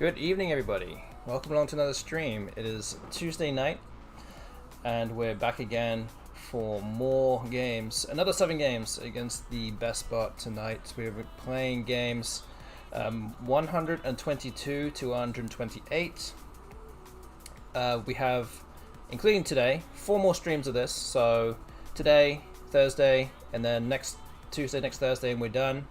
Good evening, everybody. Welcome along to another stream. It is Tuesday night, and we're back again for more games. Another 7 games against the BestBot tonight. We're playing games 122 to 128. We have, including today, 4 more streams of this. So today, Thursday, and then next Tuesday, next Thursday, and we're done.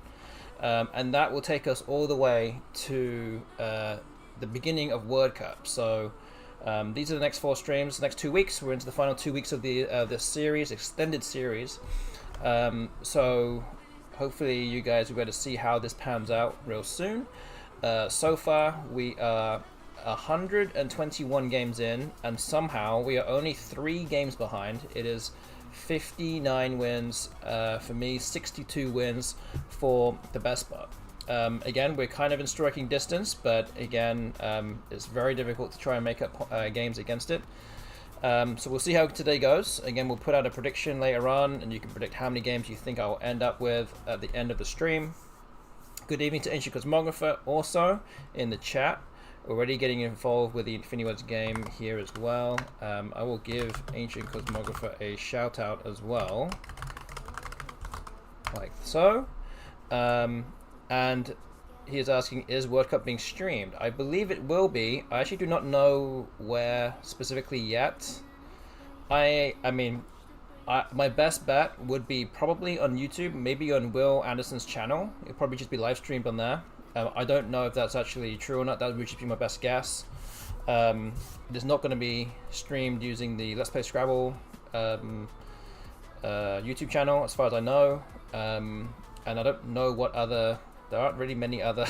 And that will take us all the way to the beginning of World Cup. So these are the next 4 streams. The next 2 weeks, we're into the final 2 weeks of the series, extended series. So hopefully you guys will be able to see how this pans out real soon. So far, we are 121 games in, and somehow we are only 3 games behind. It is 59 wins for me, 62 wins for the BestBot. Again, we're kind of in striking distance, but again, it's very difficult to try and make up games against it. So we'll see how today goes. Again, we'll put out a prediction later on, and you can predict how many games you think I'll end up with at the end of the stream. Good evening to Ancient Cosmographer also in the chat. Already getting involved with the InfiniWords game here as well. I will give Ancient Cosmographer a shout out as well, like so. And he is asking, is World Cup being streamed? I believe it will be. I actually do not know where specifically yet. My best bet would be probably on YouTube, maybe on Will Anderson's channel. It'll probably just be live streamed on there. I don't know if that's actually true or not. That would just be my best guess. It is not going to be streamed using the Let's Play Scrabble YouTube channel, as far as I know. And I don't know what other... There aren't really many other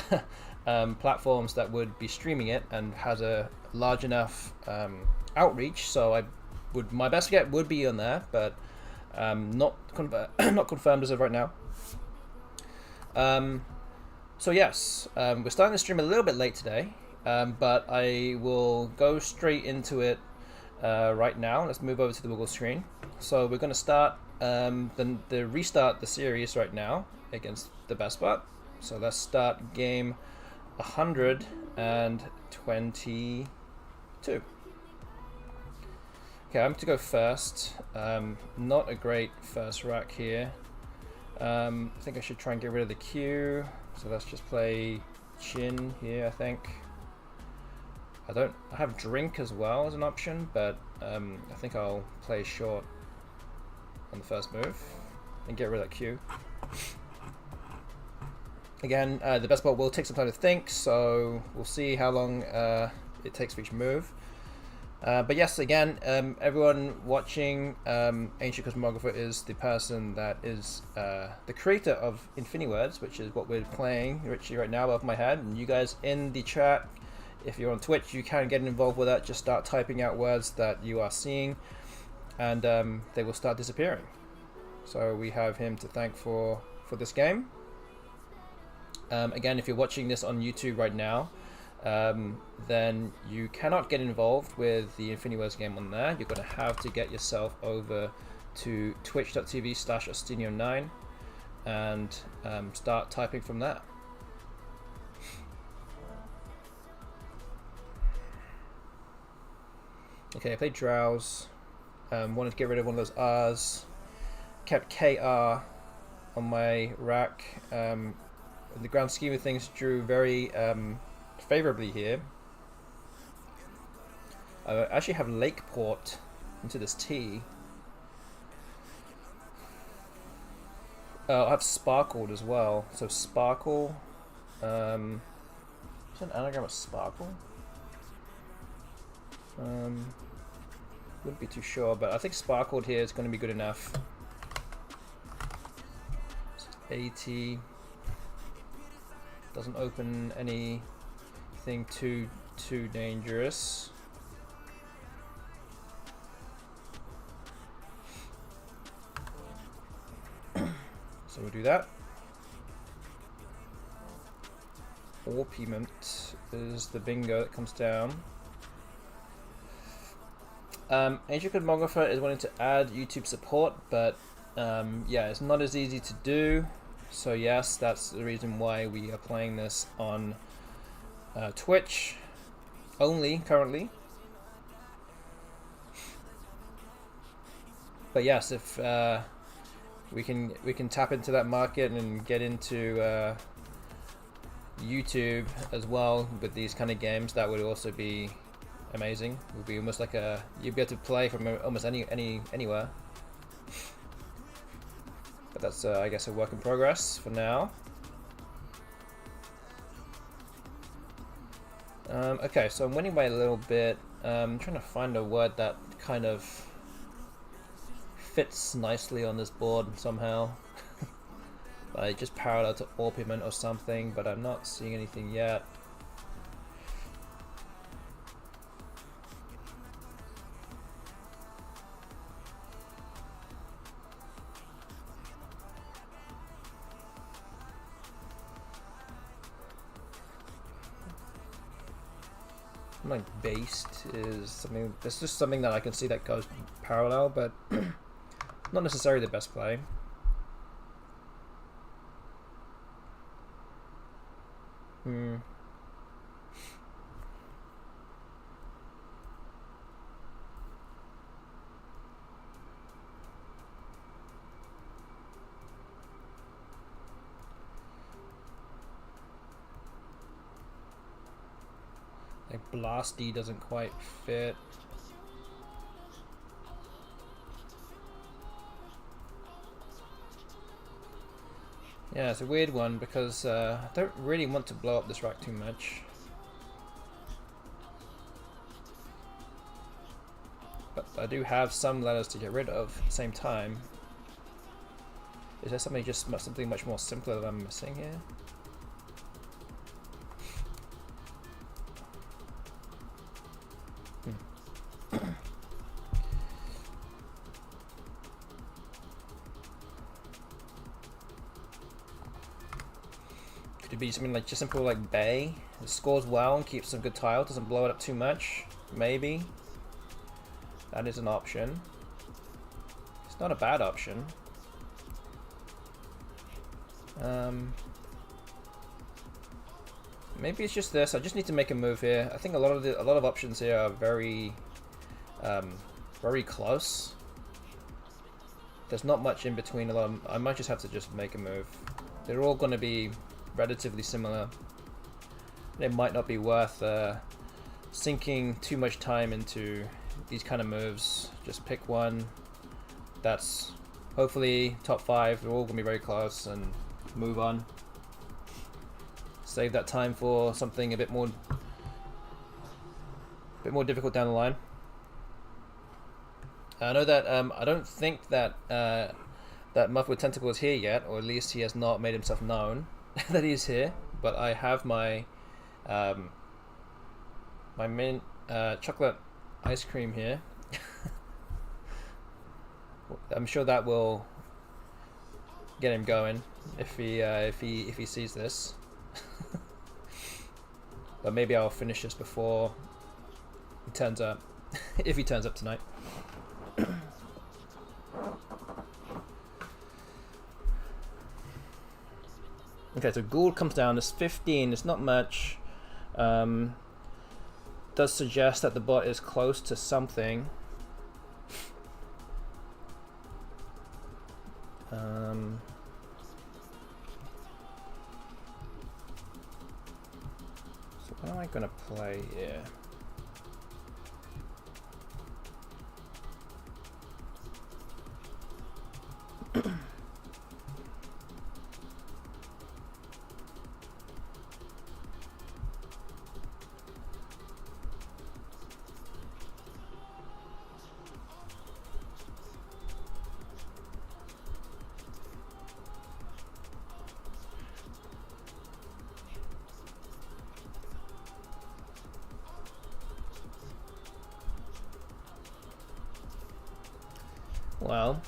platforms that would be streaming it and has a large enough outreach. So my best get would be on there, but not confirmed as of right now. So yes, we're starting the stream a little bit late today, but I will go straight into it right now. Let's move over to the Google screen. So we're going to start restart the series right now against the BestBot. So let's start game 122. Okay, I'm to go first. Not a great first rack here. I think I should try and get rid of the queue. So let's just play Chin here, I think. I have Drink as well as an option, but I think I'll play short on the first move and get rid of that queue. Again, the BestBot will take some time to think, so we'll see how long it takes for each move. But yes, again, everyone watching, Ancient Cosmographer is the person that is the creator of InfiniWords, which is what we're playing literally right now above my head. And you guys in the chat, if you're on Twitch, you can get involved with that. Just start typing out words that you are seeing, and they will start disappearing. So we have him to thank for this game. Again, if you're watching this on YouTube right now, then you cannot get involved with the InfiniWords game on there. You're going to have to get yourself over to twitch.tv/Ostinio9 and start typing from there. Okay, I played Drowse. Wanted to get rid of one of those R's. Kept KR on my rack. In the grand scheme of things, drew very favorably here. I actually have Lakeport into this T. I have Sparkled as well. So Sparkle. Is that an anagram of Sparkle? Wouldn't be too sure, but I think Sparkled here is going to be good enough. 80. Doesn't open anything too dangerous. So we'll do that. Orpiment is the bingo that comes down. Ancient Cosmographer is wanting to add YouTube support, but yeah, it's not as easy to do. So yes, that's the reason why we are playing this on Twitch only currently. But yes, if we can tap into that market and get into YouTube as well with these kind of games, that would also be amazing. It would be almost like you'd be able to play from almost anywhere. But that's I guess a work in progress for now. Okay, so I'm winning by a little bit. I'm trying to find a word that kind of fits nicely on this board somehow. Like just parallel to orpiment or something, but I'm not seeing anything yet. Like based is something. It's just something that I can see that goes parallel, but not necessarily the best play. Like Blasty doesn't quite fit. Yeah, it's a weird one because I don't really want to blow up this rack too much. But I do have some letters to get rid of at the same time. Is there something much more simpler that I'm missing here? Could it be something like just simple like Bay? It scores well and keeps some good tile, doesn't blow it up too much? Maybe. That is an option. It's not a bad option. Maybe it's just this. I just need to make a move here. I think a lot of options here are very close. There's not much in between. I might just have to just make a move. They're all going to be relatively similar. It might not be worth sinking too much time into these kind of moves. Just pick one that's hopefully top 5. They're all going to be very close and move on. Save that time for something a bit more difficult down the line. I know that I don't think that that Muff with Tentacle is here yet, or at least he has not made himself known that he's here. But I have my my mint chocolate ice cream here. I'm sure that will get him going if he sees this. But maybe I'll finish this before he turns up, if he turns up tonight. Okay, so Gould comes down. It's 15. It's not much. Does suggest that the bot is close to something. So what am I gonna play here? Well,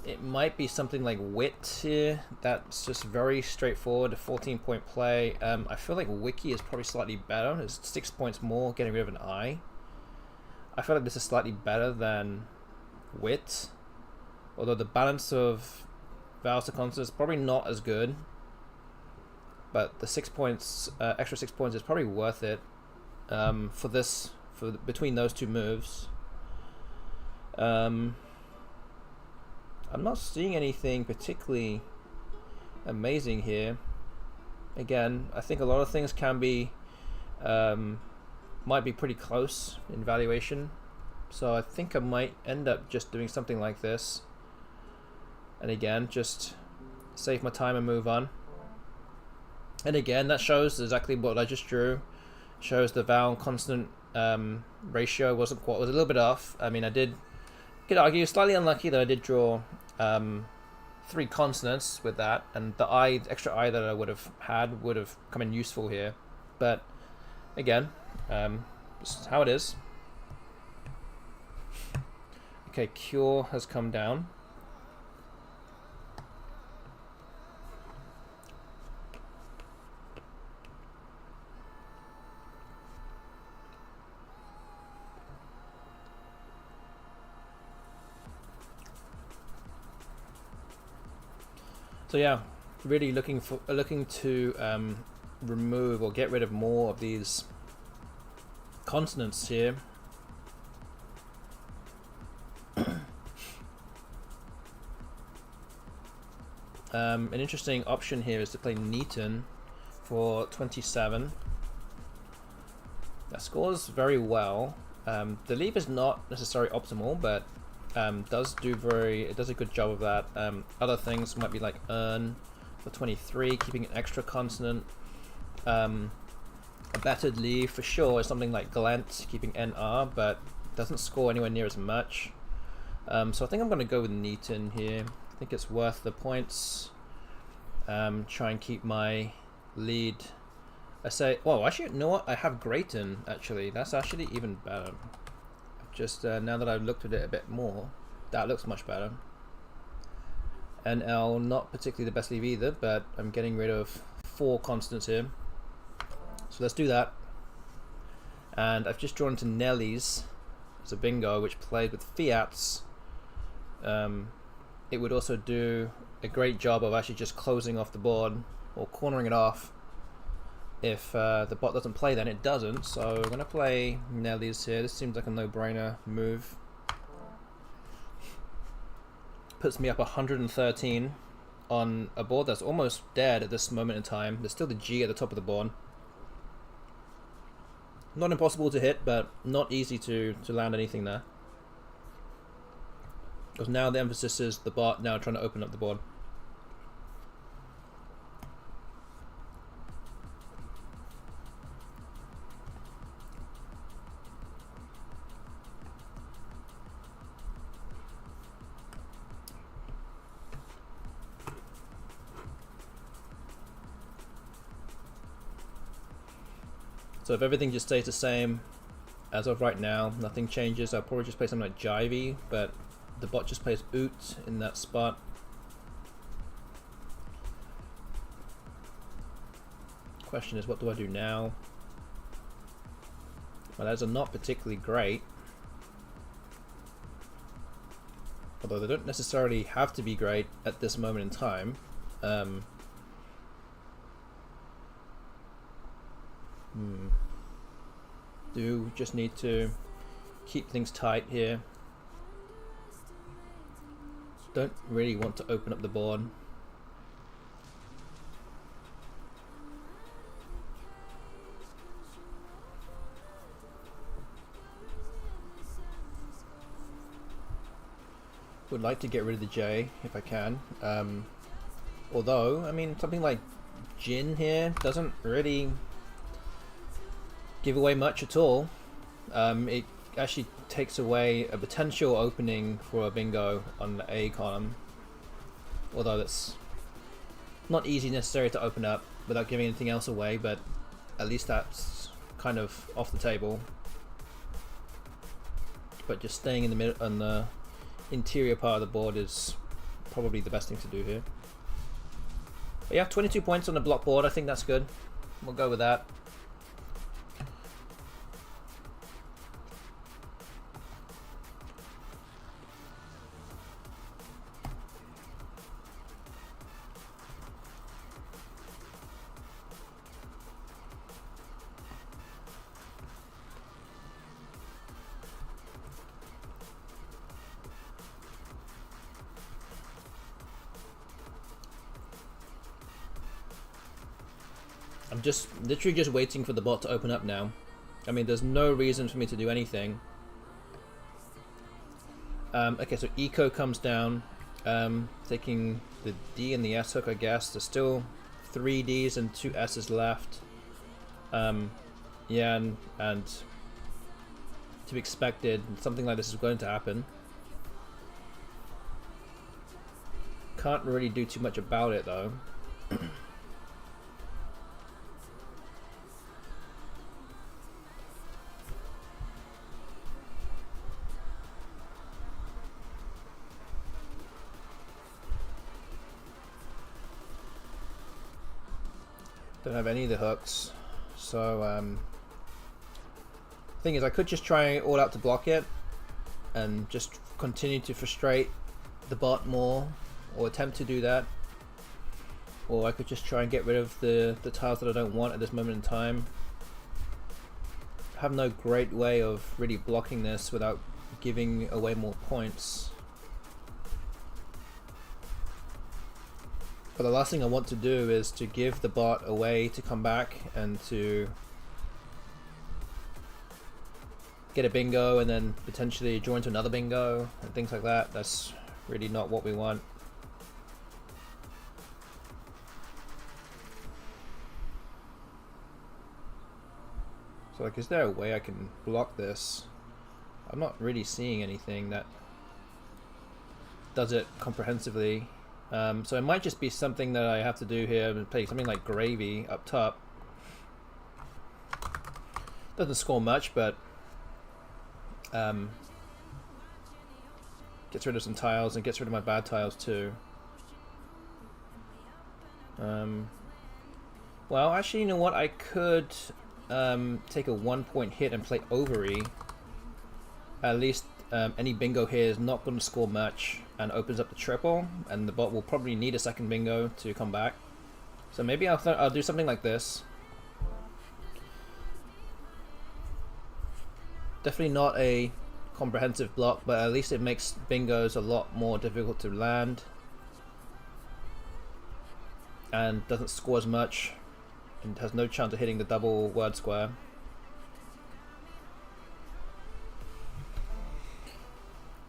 it might be something like Wit here. That's just very straightforward, a 14-point play. I feel like Wiki is probably slightly better. It's 6 points more, getting rid of an I. I feel like this is slightly better than Wit, although the balance of vowels to consonants is probably not as good. but the 6 points, extra 6 points is probably worth it for between those two moves. I'm not seeing anything particularly amazing here. Again, I think a lot of things can be might be pretty close in valuation, so I think I might end up just doing something like this, and again just save my time and move on. And again, that shows exactly what I just drew. Shows the vowel consonant ratio was a little bit off. I mean, could argue slightly unlucky that I did draw 3 consonants with that, and the extra I that I would have had would have come in useful here. But again, this is how it is. Okay, cure has come down. So yeah, really looking to remove or get rid of more of these consonants here. An interesting option here is to play Neaton for 27. That scores very well. The leave is not necessarily optimal, but it does a good job of that. Other things might be like earn for 23, keeping an extra consonant. A battered leave for sure is something like glent, keeping NR, but doesn't score anywhere near as much. So I think I'm going to go with Neaton here. I think it's worth the points. Try and keep my lead. I say, well, actually, you know what? I have Grayton, actually. That's actually even better. Just now that I've looked at it a bit more, that looks much better. NL, not particularly the best leave either, but I'm getting rid of 4 consonants here. So let's do that. And I've just drawn to Nellies as a bingo, which played with fiats. It would also do a great job of actually just closing off the board or cornering it off. If the bot doesn't play, then it doesn't. So we're going to play Nellies here. This seems like a no-brainer move. Puts me up 113 on a board that's almost dead at this moment in time. There's still the G at the top of the board. Not impossible to hit, but not easy to land anything there. Because now the emphasis is the bot now trying to open up the board. So if everything just stays the same as of right now, nothing changes, I'll probably just play something like Jivey, but the bot just plays Oot in that spot. Question is, what do I do now? Well, those are not particularly great. Although they don't necessarily have to be great at this moment in time. Do just need to keep things tight here. Don't really want to open up the board. Would like to get rid of the J if I can. Although, I mean, something like Jin here doesn't really give away much at all. It actually takes away a potential opening for a bingo on the A column, although that's not easy necessarily to open up without giving anything else away, but at least that's kind of off the table. But just staying in the middle on the interior part of the board is probably the best thing to do here. But yeah, 22 points on the block board, I think that's good. We'll go with that. I'm just literally just waiting for the bot to open up now. I mean, there's no reason for me to do anything. Okay, so eco comes down, taking the D and the S hook, I guess. There's still 3 Ds and 2 S's left. Yeah, and to be expected, something like this is going to happen. Can't really do too much about it though. Don't have any of the hooks, so thing is, I could just try all out to block it and just continue to frustrate the bot more, or attempt to do that, or I could just try and get rid of the tiles that I don't want at this moment in time. I have no great way of really blocking this without giving away more points. But the last thing I want to do is to give the bot a way to come back and to get a bingo and then potentially join to another bingo and things like that. That's really not what we want. So like, is there a way I can block this? I'm not really seeing anything that does it comprehensively. So it might just be something that I have to do here and play something like Gravy up top. Doesn't score much, but gets rid of some tiles and gets rid of my bad tiles too. Well, actually, you know what? I could take a 1-point hit and play Ovary. At least any bingo here is not going to score much and opens up the triple, and the bot will probably need a second bingo to come back. So maybe I'll do something like this. Definitely not a comprehensive block, but at least it makes bingos a lot more difficult to land and doesn't score as much and has no chance of hitting the double word square.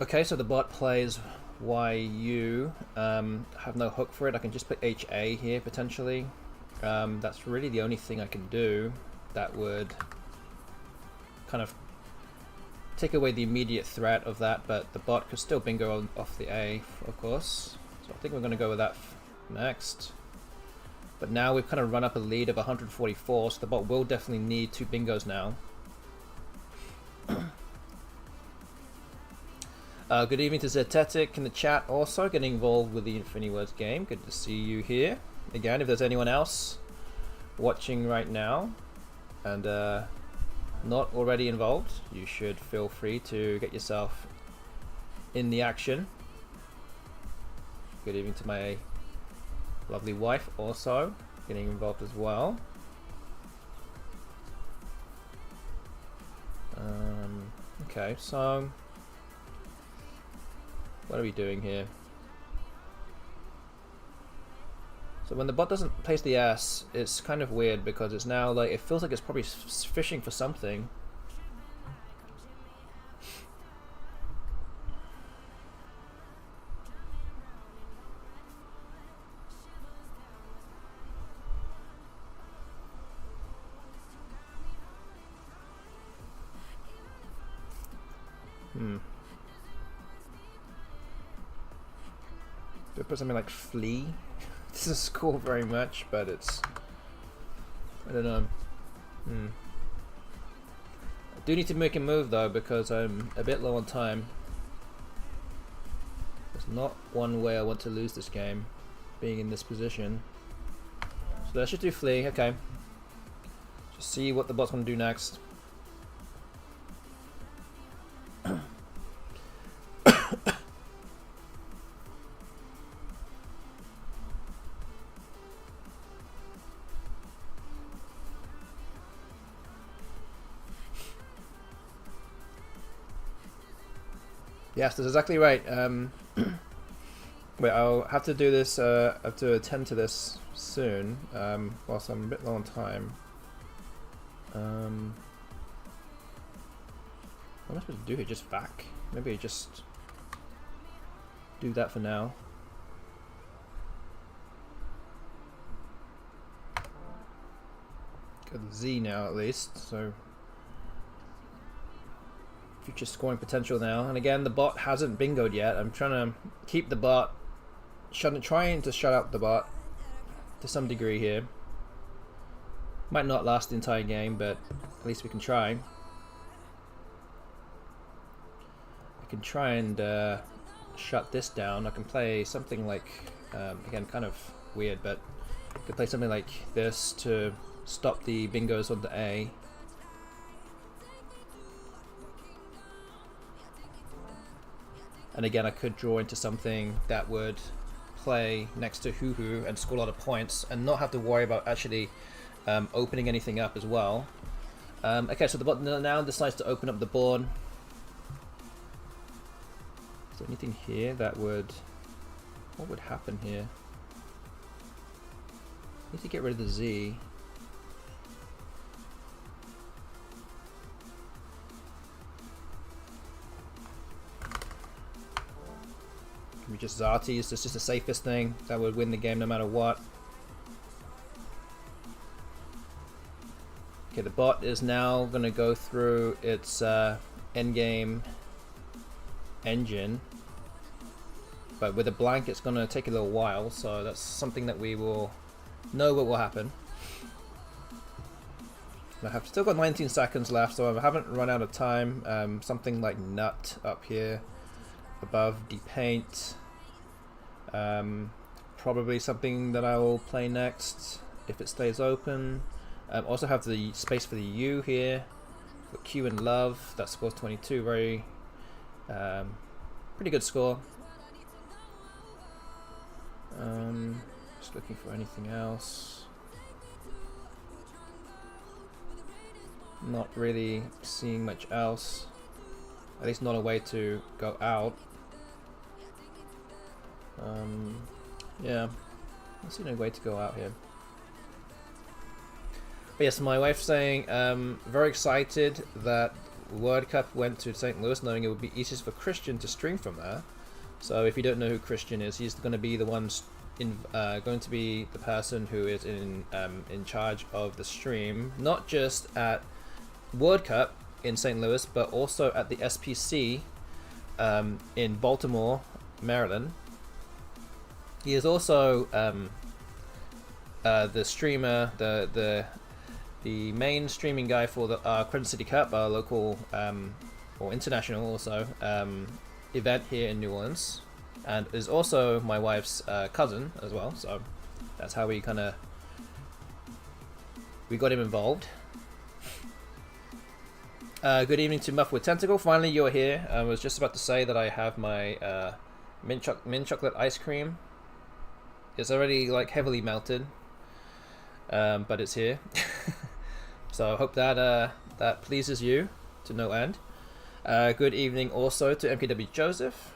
Okay, so the bot plays YU. Have no hook for it. I can just put HA here potentially. That's really the only thing I can do that would kind of take away the immediate threat of that, but the bot could still bingo off the A, of course. So I think we're going to go with that next. But now we've kind of run up a lead of 144, so the bot will definitely need 2 bingos now. Good evening to Zetetic in the chat, also getting involved with the Infinity Words game. Good to see you here. Again, if there's anyone else watching right now and not already involved, you should feel free to get yourself in the action. Good evening to my lovely wife, also getting involved as well. Okay, so what are we doing here? So when the bot doesn't place the S, it's kind of weird because it's now like, it feels like it's probably fishing for something. Do I put something like Flea? It doesn't score very much, but it's, I don't know. I do need to make a move though, because I'm a bit low on time. There's not one way I want to lose this game, being in this position. So let's just do Flea, okay. Just see what the bot's going to do next. Yes, that's exactly right. Wait, I'll have to do this. I have to attend to this soon. Whilst I'm a bit low on time. What am I supposed to do here? Just back? Maybe just do that for now. Got the Z now at least, so future scoring potential now. And again, the bot hasn't bingoed yet. I'm trying to keep the bot, trying to shut out the bot to some degree here. Might not last the entire game, but at least we can try. I can try and shut this down. I can play something like, again, kind of weird, but I could play something like this to stop the bingos on the A. And again, I could draw into something that would play next to Hoo Hoo and score a lot of points and not have to worry about actually opening anything up as well. Okay, so the bot now decides to open up the board. Is there anything here that would... What would happen here? Need to get rid of the Z. We just Zarties, it's just the safest thing that would win the game no matter what. Okay, the bot is now going to go through its endgame engine, but with a blank it's going to take a little while, so that's something that we will know what will happen. I have still got 19 seconds left, so I haven't run out of time. Something like nut up here above depaint. Probably something that I will play next if it stays open. Also have the space for the U here. Got Q and love. That scores 22. Very pretty good score. Just looking for anything else. Not really seeing much else. At least not a way to go out. Yeah, I see no way to go out here. But yes, my wife's saying, very excited that World Cup went to St. Louis, knowing it would be easiest for Christian to stream from there. So if you don't know who Christian is, he's going to be the one going to be the person who is in charge of the stream, not just at World Cup in St. Louis, but also at the SPC in Baltimore, Maryland. He is also the streamer, the main streaming guy for the Crescent City Cup, our local or international also event here in New Orleans, and is also my wife's cousin as well. So that's how we got him involved. Good evening to Muff with Tentacle. Finally, you're here. I was just about to say that I have my mint chocolate ice cream. It's already like heavily melted, but it's here. So I hope that that pleases you to no end. Good evening also to MKW Joseph.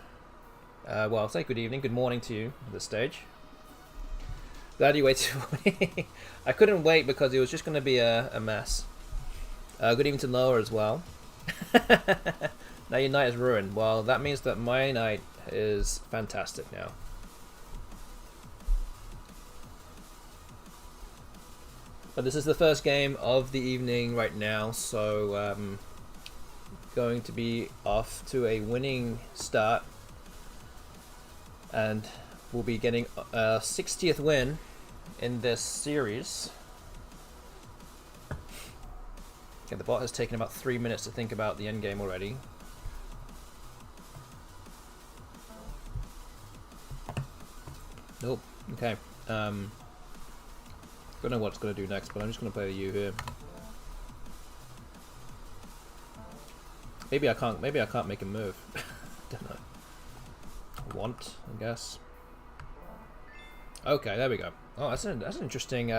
Well, I'll say good evening, good morning to you at this stage. Glad you waited. I couldn't wait because it was just going to be a mess. Good evening to Noah as well. Now your night is ruined. Well, that means that my night is fantastic now. But this is the first game of the evening right now, so going to be off to a winning start, and we'll be getting a 60th win in this series. Okay, the bot has taken about 3 minutes to think about the end game already. Nope. Okay. Don't know what it's going to do next, but I'm just going to play the U here. Maybe I can't make a move. Don't know. Want, I guess. Okay, there we go. Oh, that's an interesting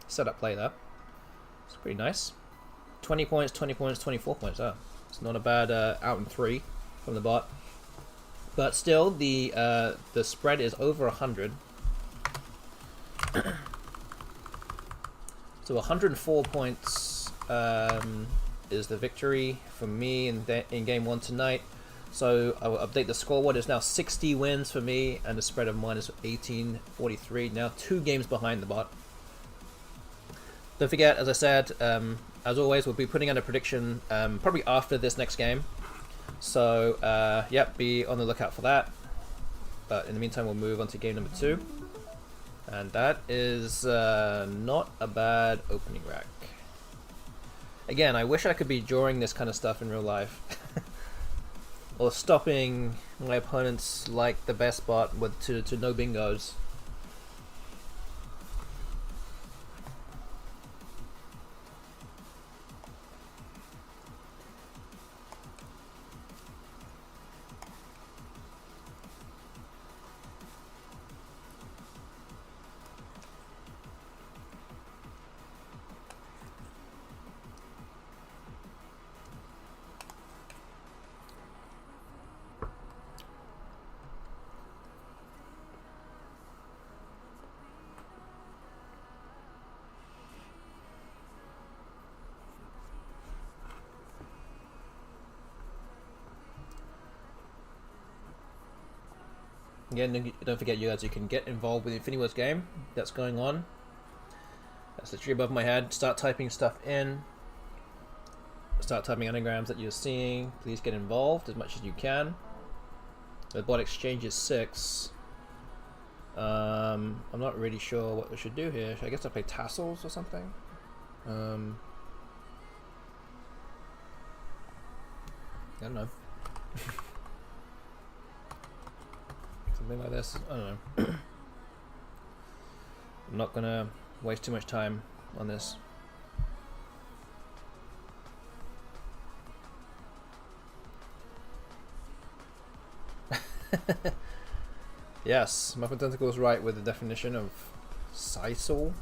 setup play there. It's pretty nice. 20 points, 20 points, 24 points. Oh, it's not a bad out in 3 from the bot. But still, the spread is over 100. So 104 points is the victory for me in game 1 tonight. So I will update the scoreboard. It's now 60 wins for me, and the spread of mine is 1843. Now 2 games behind the bot. Don't forget, as I said, as always, we'll be putting out a prediction probably after this next game. So, yep, be on the lookout for that. But in the meantime, we'll move on to game number 2. And that is not a bad opening rack. Again, I wish I could be drawing this kind of stuff in real life. Or stopping my opponents like the BestBot with to no bingos. Again, don't forget, you guys, you can get involved with the Infinity Wars game that's going on. That's literally above my head. Start typing stuff in. Start typing anagrams that you're seeing. Please get involved as much as you can. The bot exchange is 6. I'm not really sure what we should do here. I guess I play tassels or something. I don't know. Something like this. I don't know. I'm not gonna waste too much time on this. Yes, Muffin Tentacle's right with the definition of sisal.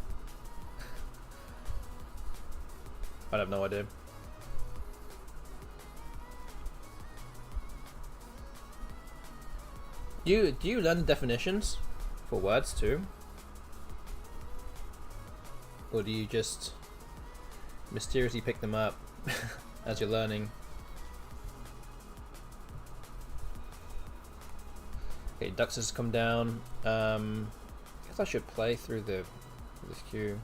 I have no idea. Do you learn the definitions for words too? Or do you just mysteriously pick them up as you're learning? Okay, Dux has come down. I guess I should play through this queue.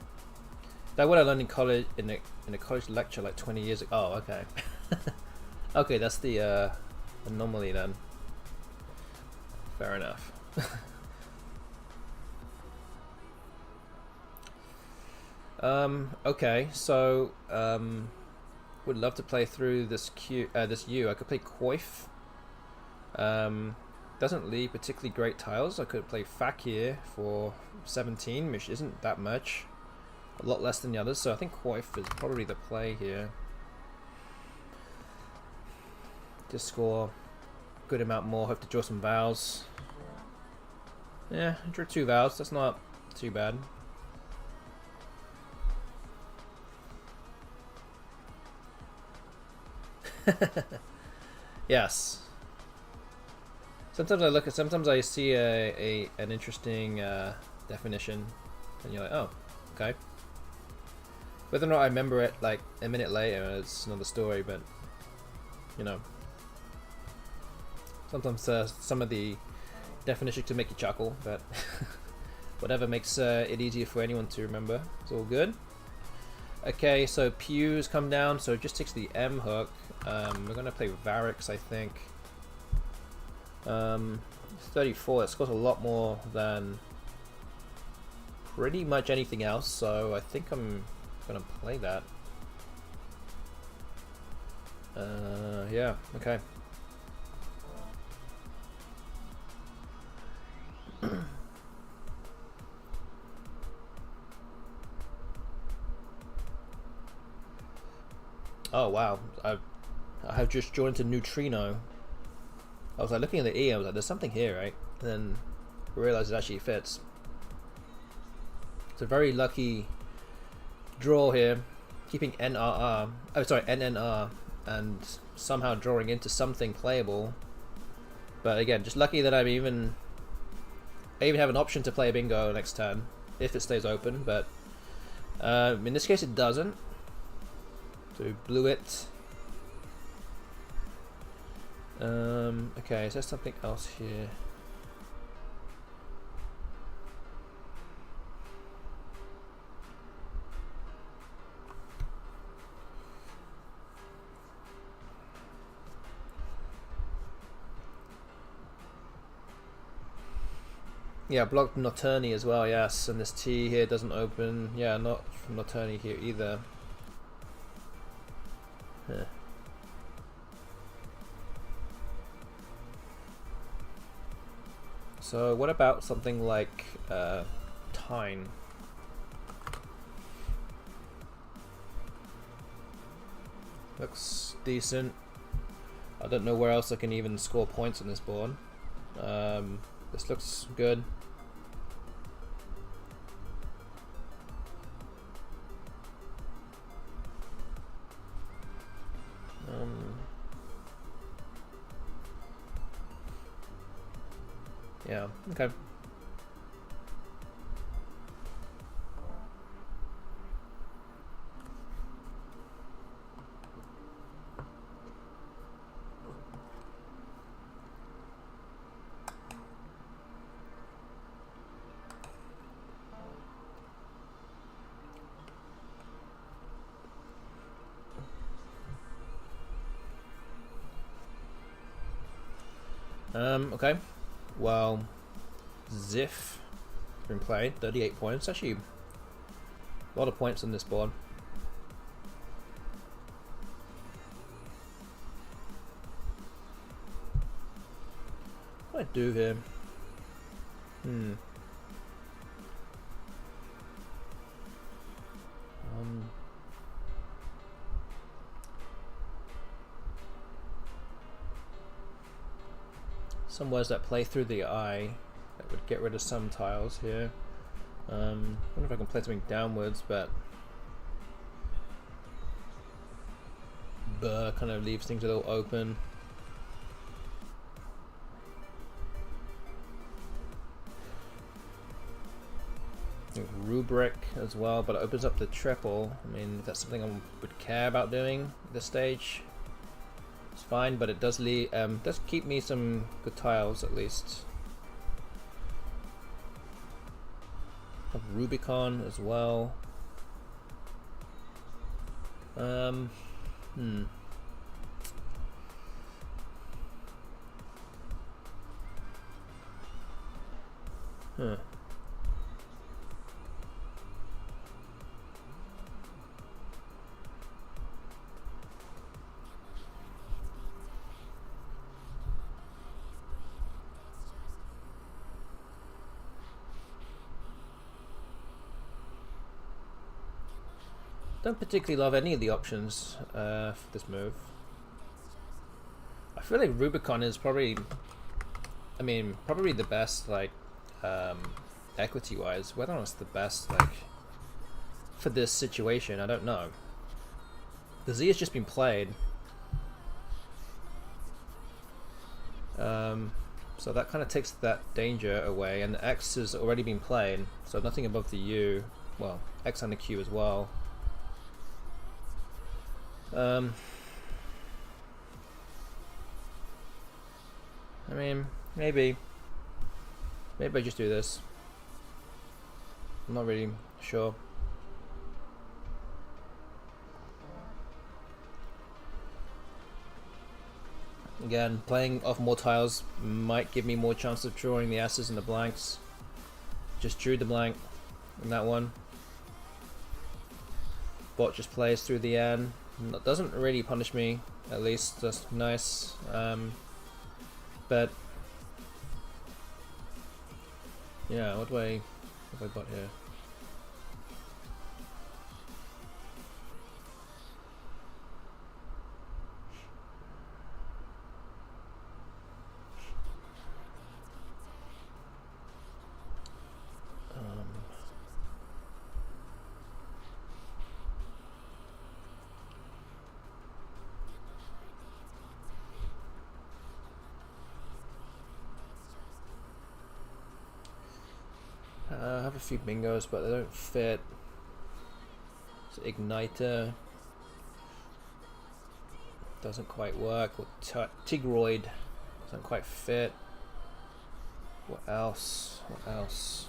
That what I learned in college in a college lecture like 20 years ago. Oh, okay. Okay, that's the anomaly then. Fair enough. Okay, so would love to play through this this U. I could play Coif. Doesn't leave particularly great tiles. I could play Fakir for 17, which isn't that much. A lot less than the others, so I think Coif is probably the play here. Just score a good amount more. Hope to draw some vows. Yeah, I drew 2 vows. That's not too bad. Yes. Sometimes I see an interesting definition, and you're like, oh, okay. Whether or not I remember it like a minute later, it's another story. But you know, sometimes some of the definitions to make you chuckle, but whatever makes it easier for anyone to remember, it's all good. Okay, so Pew's come down, so it just takes the M hook. We're gonna play Varix, I think. 34. That scores a lot more than pretty much anything else, so I think I'm gonna play that. Yeah, okay. Oh wow, I have just joined to Neutrino. I was like looking at the E, I was like, there's something here, right? And then I realized it actually fits. It's a very lucky draw here, keeping NRR, oh sorry, NNR, and somehow drawing into something playable. But again, just lucky that I even have an option to play a bingo next turn if it stays open. But in this case, it doesn't. So we blew it. Okay, is there something else here? Yeah, blocked Nocturne as well, yes, and this T here doesn't open. Yeah, not from Nocturne here either. Huh. So what about something like Tyne? Looks decent. I don't know where else I can even score points on this board. This looks good. Yeah, okay. Okay. Well, Ziff has been played. 38 points. Actually, a lot of points on this board. What do I do here? Some words that play through the eye that would get rid of some tiles here. I wonder if I can play something downwards, but Burr kind of leaves things a little open. Rubric as well, but it opens up the triple. I mean, if that's something I would care about doing at this stage, it's fine, but it does does keep me some good tiles at least. Have Rubicon as well. Don't particularly love any of the options for this move. I feel like Rubicon is probably, I mean, probably the best, like, equity-wise. Whether or not it's the best, like, for this situation, I don't know. The Z has just been played. So that kind of takes that danger away, and the X has already been played, so nothing above the U. Well, X and the Q as well. I mean, maybe I just do this. I'm not really sure. Again, playing off more tiles might give me more chance of drawing the S's and the blanks. Just drew the blank in that one. Bot just plays through the N. That doesn't really punish me, at least. That's nice. But yeah, what do I bot here? a few bingos, but they don't fit. So Igniter doesn't quite work. Or Tigroid doesn't quite fit. What else? What else?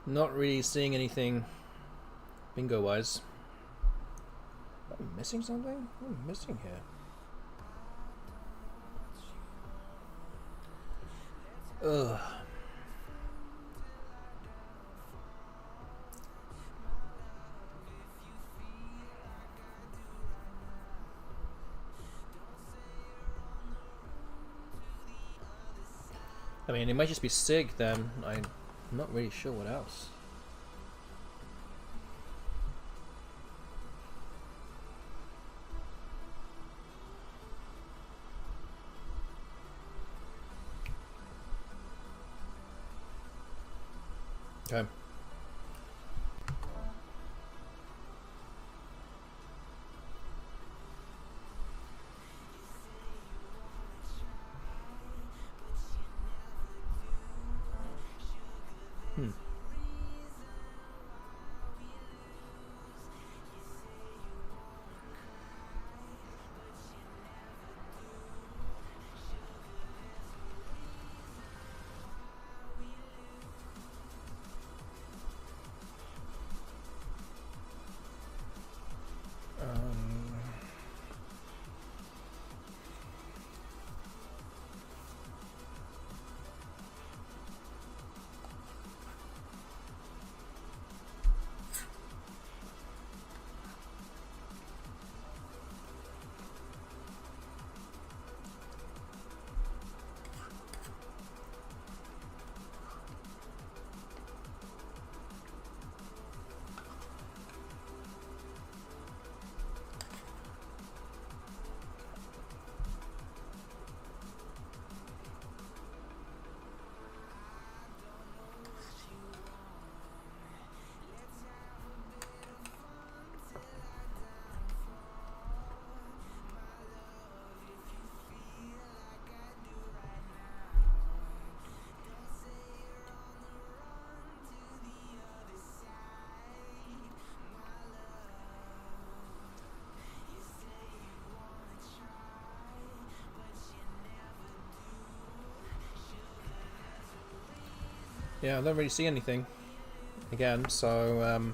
Not really seeing anything bingo wise. Am I missing something? What am I missing here? Ugh. I mean, it might just be Sig then. I'm not really sure what else. Okay. Yeah, I don't really see anything again, so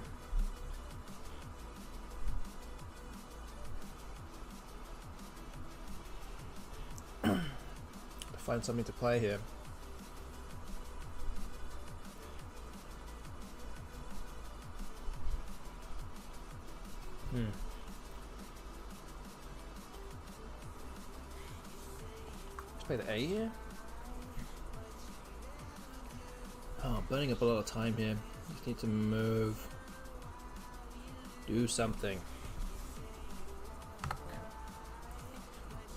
find something to play here. Let's play the A here. Oh, burning up a lot of time here. Just need to move. Do something.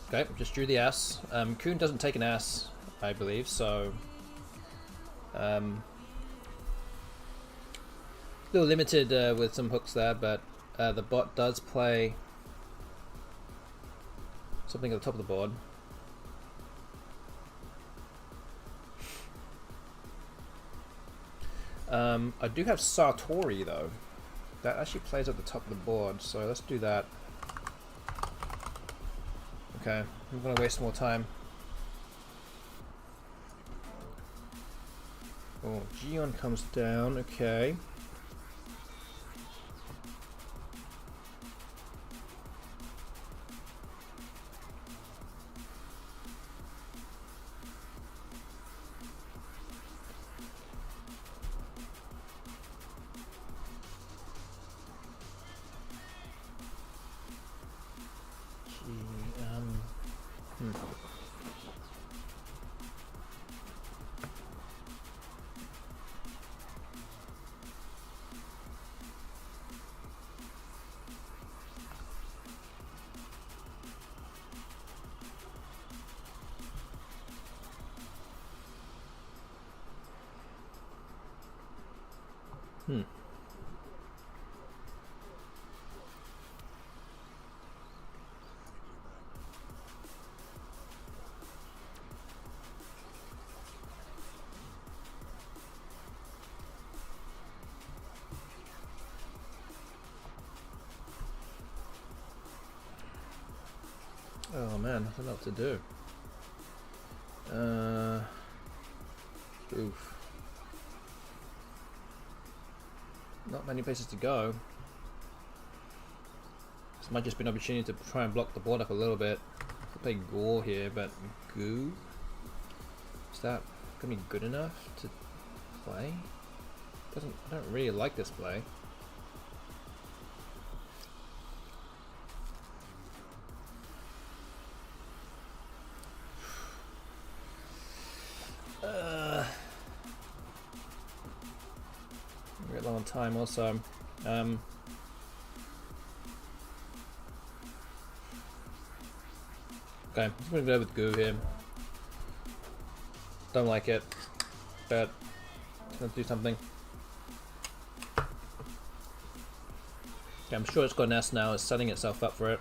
Okay, just drew the ass. Kuhn doesn't take an ass, I believe, so... a little limited with some hooks there, but the bot does play something at the top of the board. I do have Sartori though. That actually plays at the top of the board, so let's do that. Okay, I'm gonna waste more time. Oh, Gion comes down, okay. Oh man, nothing else to do. Oof. Not many places to go. This might just be an opportunity to try and block the board up a little bit. I'll play Gore here, but Goo? Is that gonna be good enough to play? I don't really like this play. We're low on time also. Okay, I'm just gonna go with Goo here. Don't like it, but it's gonna do something. Okay, I'm sure it's got an S now, it's setting itself up for it.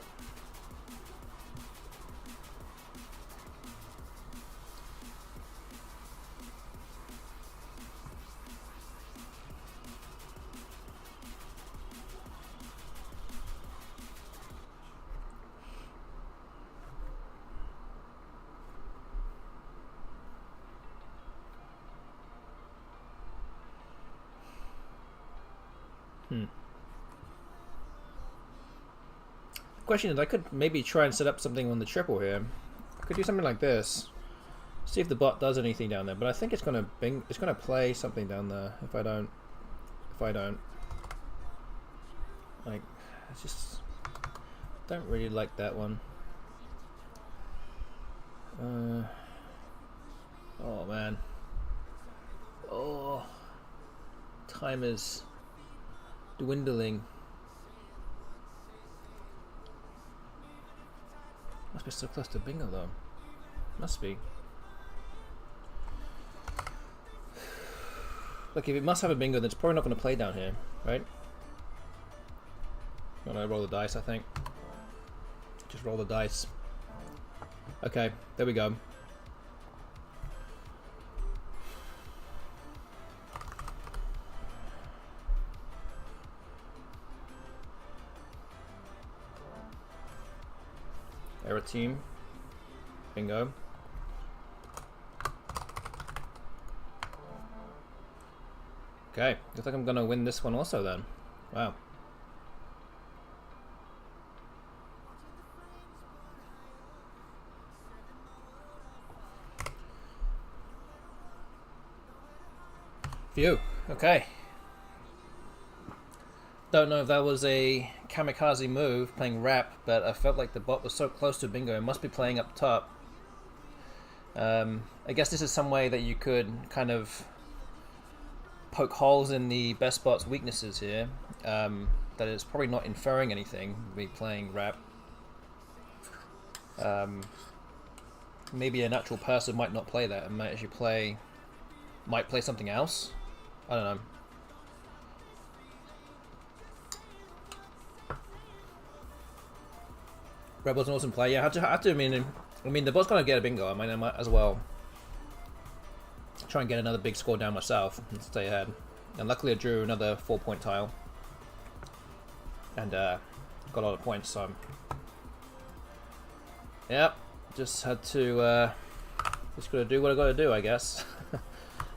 Question is, I could maybe try and set up something on the triple here. I could do something like this. See if the bot does anything down there, but I think it's gonna play something down there if I don't. Like, it's just don't really like that one. Oh man. Oh, time is dwindling. Must be so close to bingo though. Must be. Look, if it must have a bingo, then it's probably not going to play down here, right? I'm going to roll the dice, I think. Just roll the dice. Okay, there we go. Error team. Bingo. Okay, looks like I'm gonna win this one also then. Wow. Phew. Okay. Don't know if that was a kamikaze move playing rap, but I felt like the bot was so close to bingo. It must be playing up top. I guess this is some way that you could kind of poke holes in the BestBot's weaknesses here. That it's probably not inferring anything, me playing rap. Maybe a natural person might not play that and might actually play something else. I don't know. Rebel's an awesome play. Yeah, I mean, the bot's gonna get a bingo. I mean, I might as well try and get another big score down myself and stay ahead. And luckily, I drew another 4-point tile and got a lot of points. So Yep, just had to, just gotta do what I gotta do, I guess.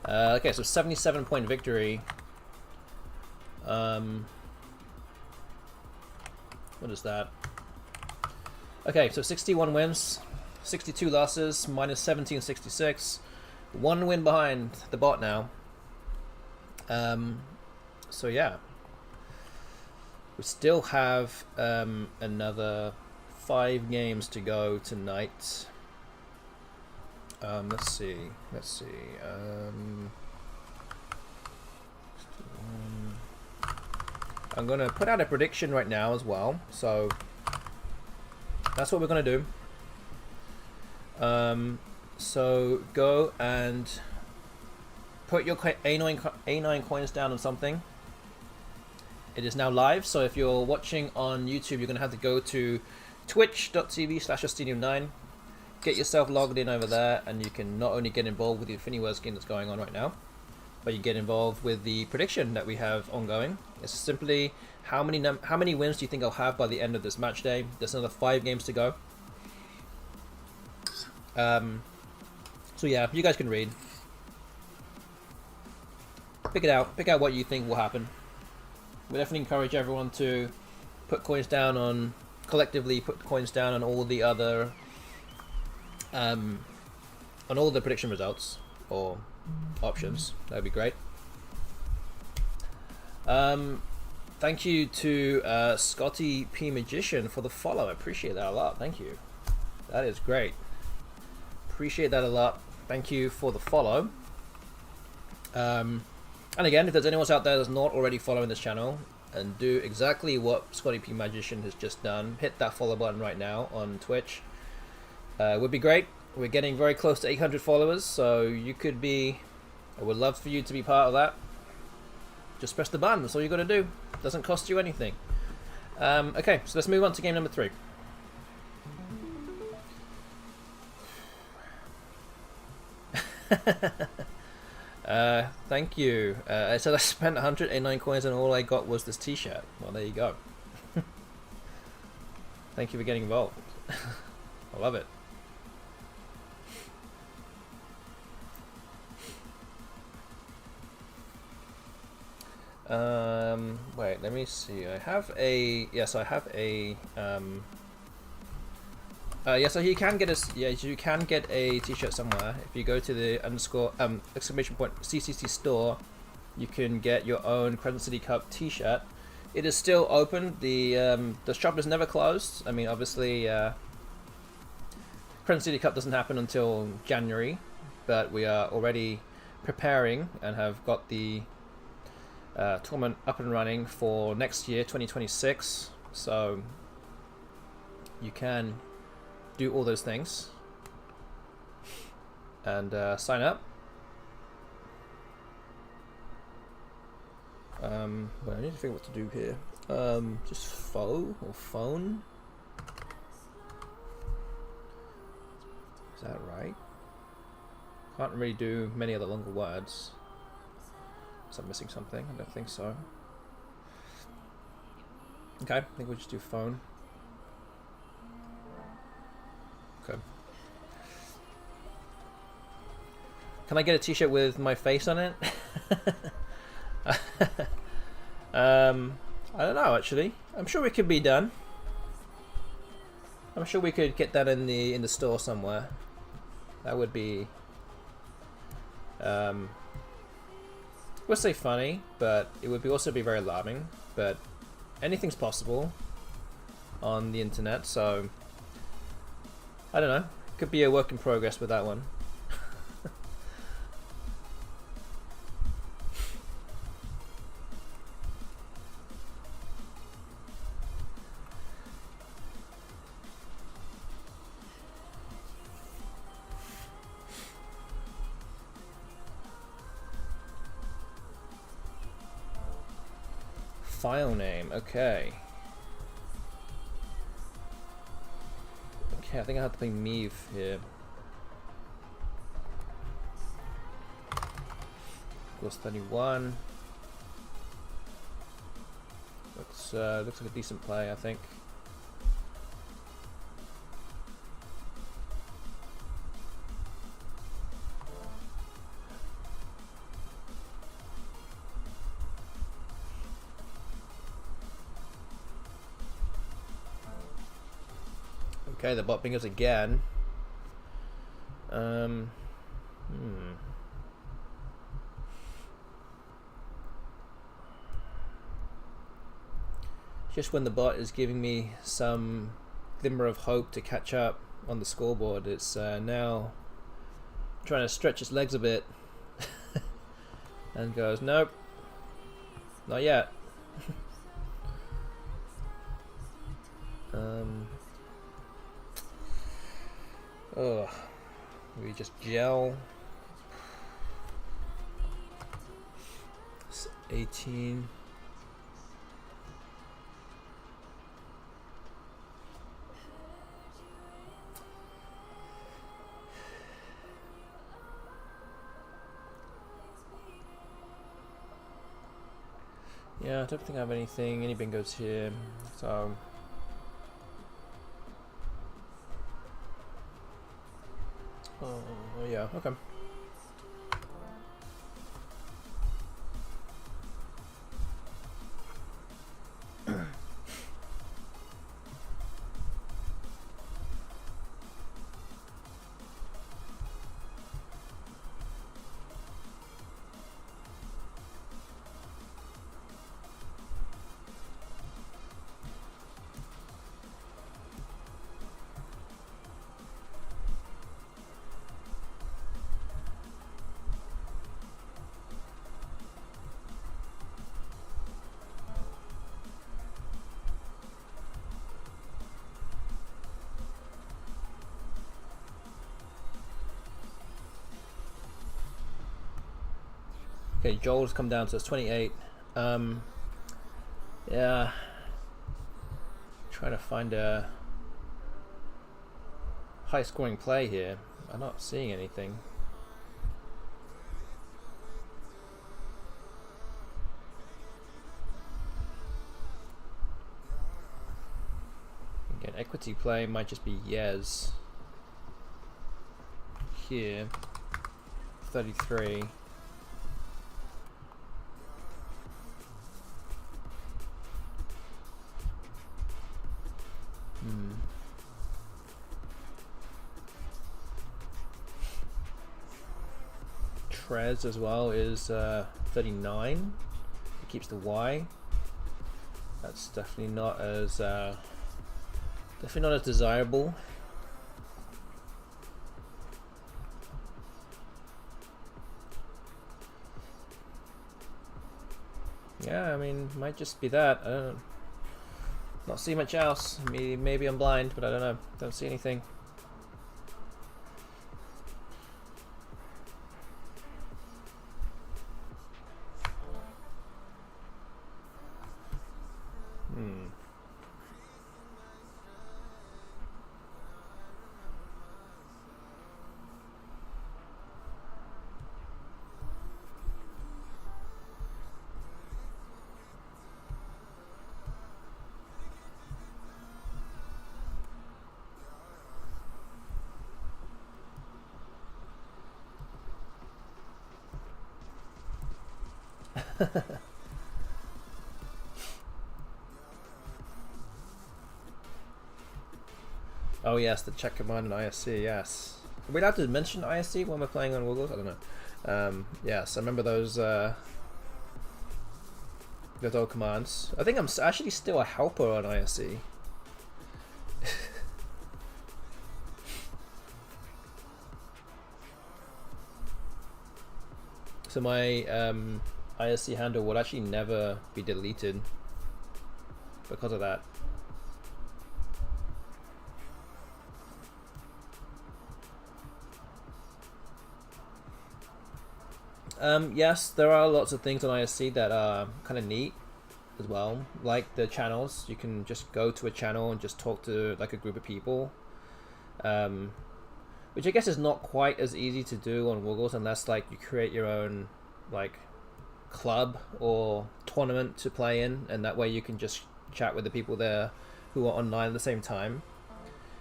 Okay, so 77-point victory. What is that? Okay, so 61 wins, 62 losses, minus 1766. 1 win behind the bot now. So yeah. We still have another 5 games to go tonight. Let's see. I'm gonna put out a prediction right now as well. So that's what we're gonna do. So go and put your A9 coins down on something. It is now live, so if you're watching on YouTube, you're going to have to go to twitch.tv/justinium9, get yourself logged in over there, and you can not only get involved with the Infinity Wars game that's going on right now, but you get involved with the prediction that we have ongoing. It's simply how many wins do you think I'll have by the end of this match day? There's another 5 games to go. So yeah, you guys can read. Pick out what you think will happen. We definitely encourage everyone to put coins down on, collectively put coins down on all the other, on all the prediction results or options. That'd be great. Thank you to Scotty P Magician for the follow. I appreciate that a lot. Thank you. That is great. Appreciate that a lot. Thank you for the follow. And again, if there's anyone out there that's not already following this channel, and do exactly what Scotty P Magician has just done, hit that follow button right now on Twitch. Would be great. We're getting very close to 800 followers, so you could be, I would love for you to be part of that. Just press the button, that's all you got to do. Doesn't cost you anything. Okay, so let's move on to game number 3. Thank you. I said I spent 189 coins and all I got was this t-shirt. Well, there you go. Thank you for getting involved. I love it. Wait, let me see. I have a, yes, I have a, yeah, so you can get a t-shirt somewhere. If you go to the exclamation point CCC store, you can get your own Crescent City Cup t-shirt. It is still open. The shop is never closed. I mean, obviously, Crescent City Cup doesn't happen until January, but we are already preparing and have got the tournament up and running for next year, 2026. So you can do all those things and sign up. But I need to figure out what to do here. Just phone. Is that right? Can't really do many of the longer words. Is I missing something? I don't think so. Okay, I think we'll just do phone. Okay. Can I get a t-shirt with my face on it? I don't know, actually. I'm sure it could be done. I'm sure we could get that in the store somewhere. That would be we'll say funny, but it would also be very alarming. But anything's possible on the internet, so I don't know. Could be a work in progress with that one. File name, okay. Okay, I think I have to play Meave here. Equals 31. Looks like a decent play, I think. Okay, the bot bingos again. Just when the bot is giving me some glimmer of hope to catch up on the scoreboard, it's now trying to stretch its legs a bit and goes, nope, not yet. Oh, we just gel. It's 18. Yeah, I don't think I have any bingos here, so oh yeah, okay. Okay, Joel's come down, so it's 28. Yeah. Trying to find a high scoring play here. I'm not seeing anything. Again, equity play might just be Yes. Here. 33. Trez as well is 39. It keeps the Y. That's definitely not as desirable. Yeah, I mean, might just be that. I don't not see much else. Maybe I'm blind, but I don't know. Don't see anything. Oh yes, the check command and ISC, yes. Are we allowed to mention ISC when we're playing on Woogles? I don't know. Yes, I remember those old commands. I think I'm actually still a helper on ISC. So my ISC handle will actually never be deleted because of that. Yes, there are lots of things on ISC that are kind of neat as well, like the channels. You can just go to a channel and just talk to like a group of people, which I guess is not quite as easy to do on Woogles unless like you create your own like club or tournament to play in, and that way you can just chat with the people there who are online at the same time.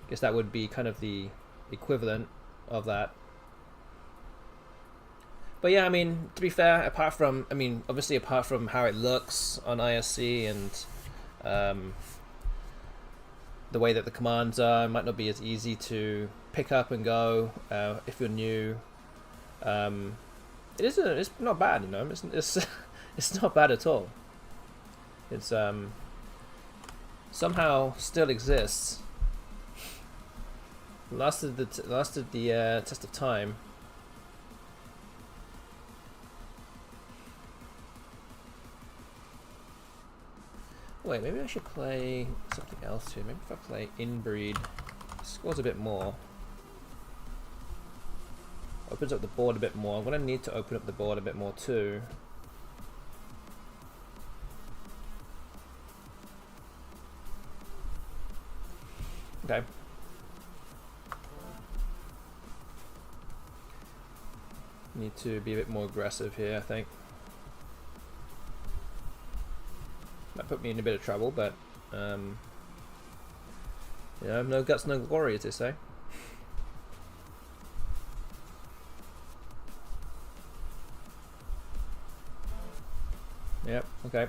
I guess that would be kind of the equivalent of that. But yeah, I mean, to be fair, apart from how it looks on ISC and the way that the commands are. It might not be as easy to pick up and go if you're new. It's not bad, you know. It's it's not bad at all. It's somehow still exists. Lasted the test of time. Wait, maybe I should play something else here. Maybe if I play Inbreed, it scores a bit more. Opens up the board a bit more. I'm going to need to open up the board a bit more too. Okay. Need to be a bit more aggressive here, I think. That put me in a bit of trouble, but you know, no guts, no glory, as they say. Yep, okay.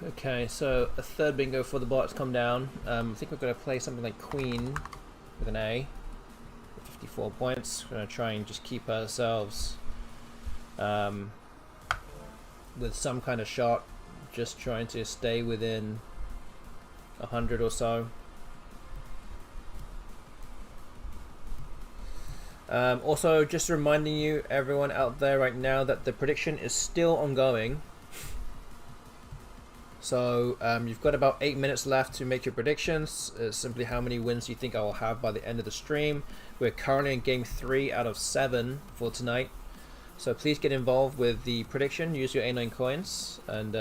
Okay, so a third bingo for the bot to come down. I think we're going to play something like Queen with an A. 54 points. We're going to try and just keep ourselves with some kind of shot. Just trying to stay within 100 or so. Also, just reminding you, everyone out there right now, that the prediction is still ongoing. So you've got about 8 minutes left to make your predictions. Simply how many wins you think I will have by the end of the stream. We're currently in game 3 out of 7 for tonight. So please get involved with the prediction. Use your A9 coins and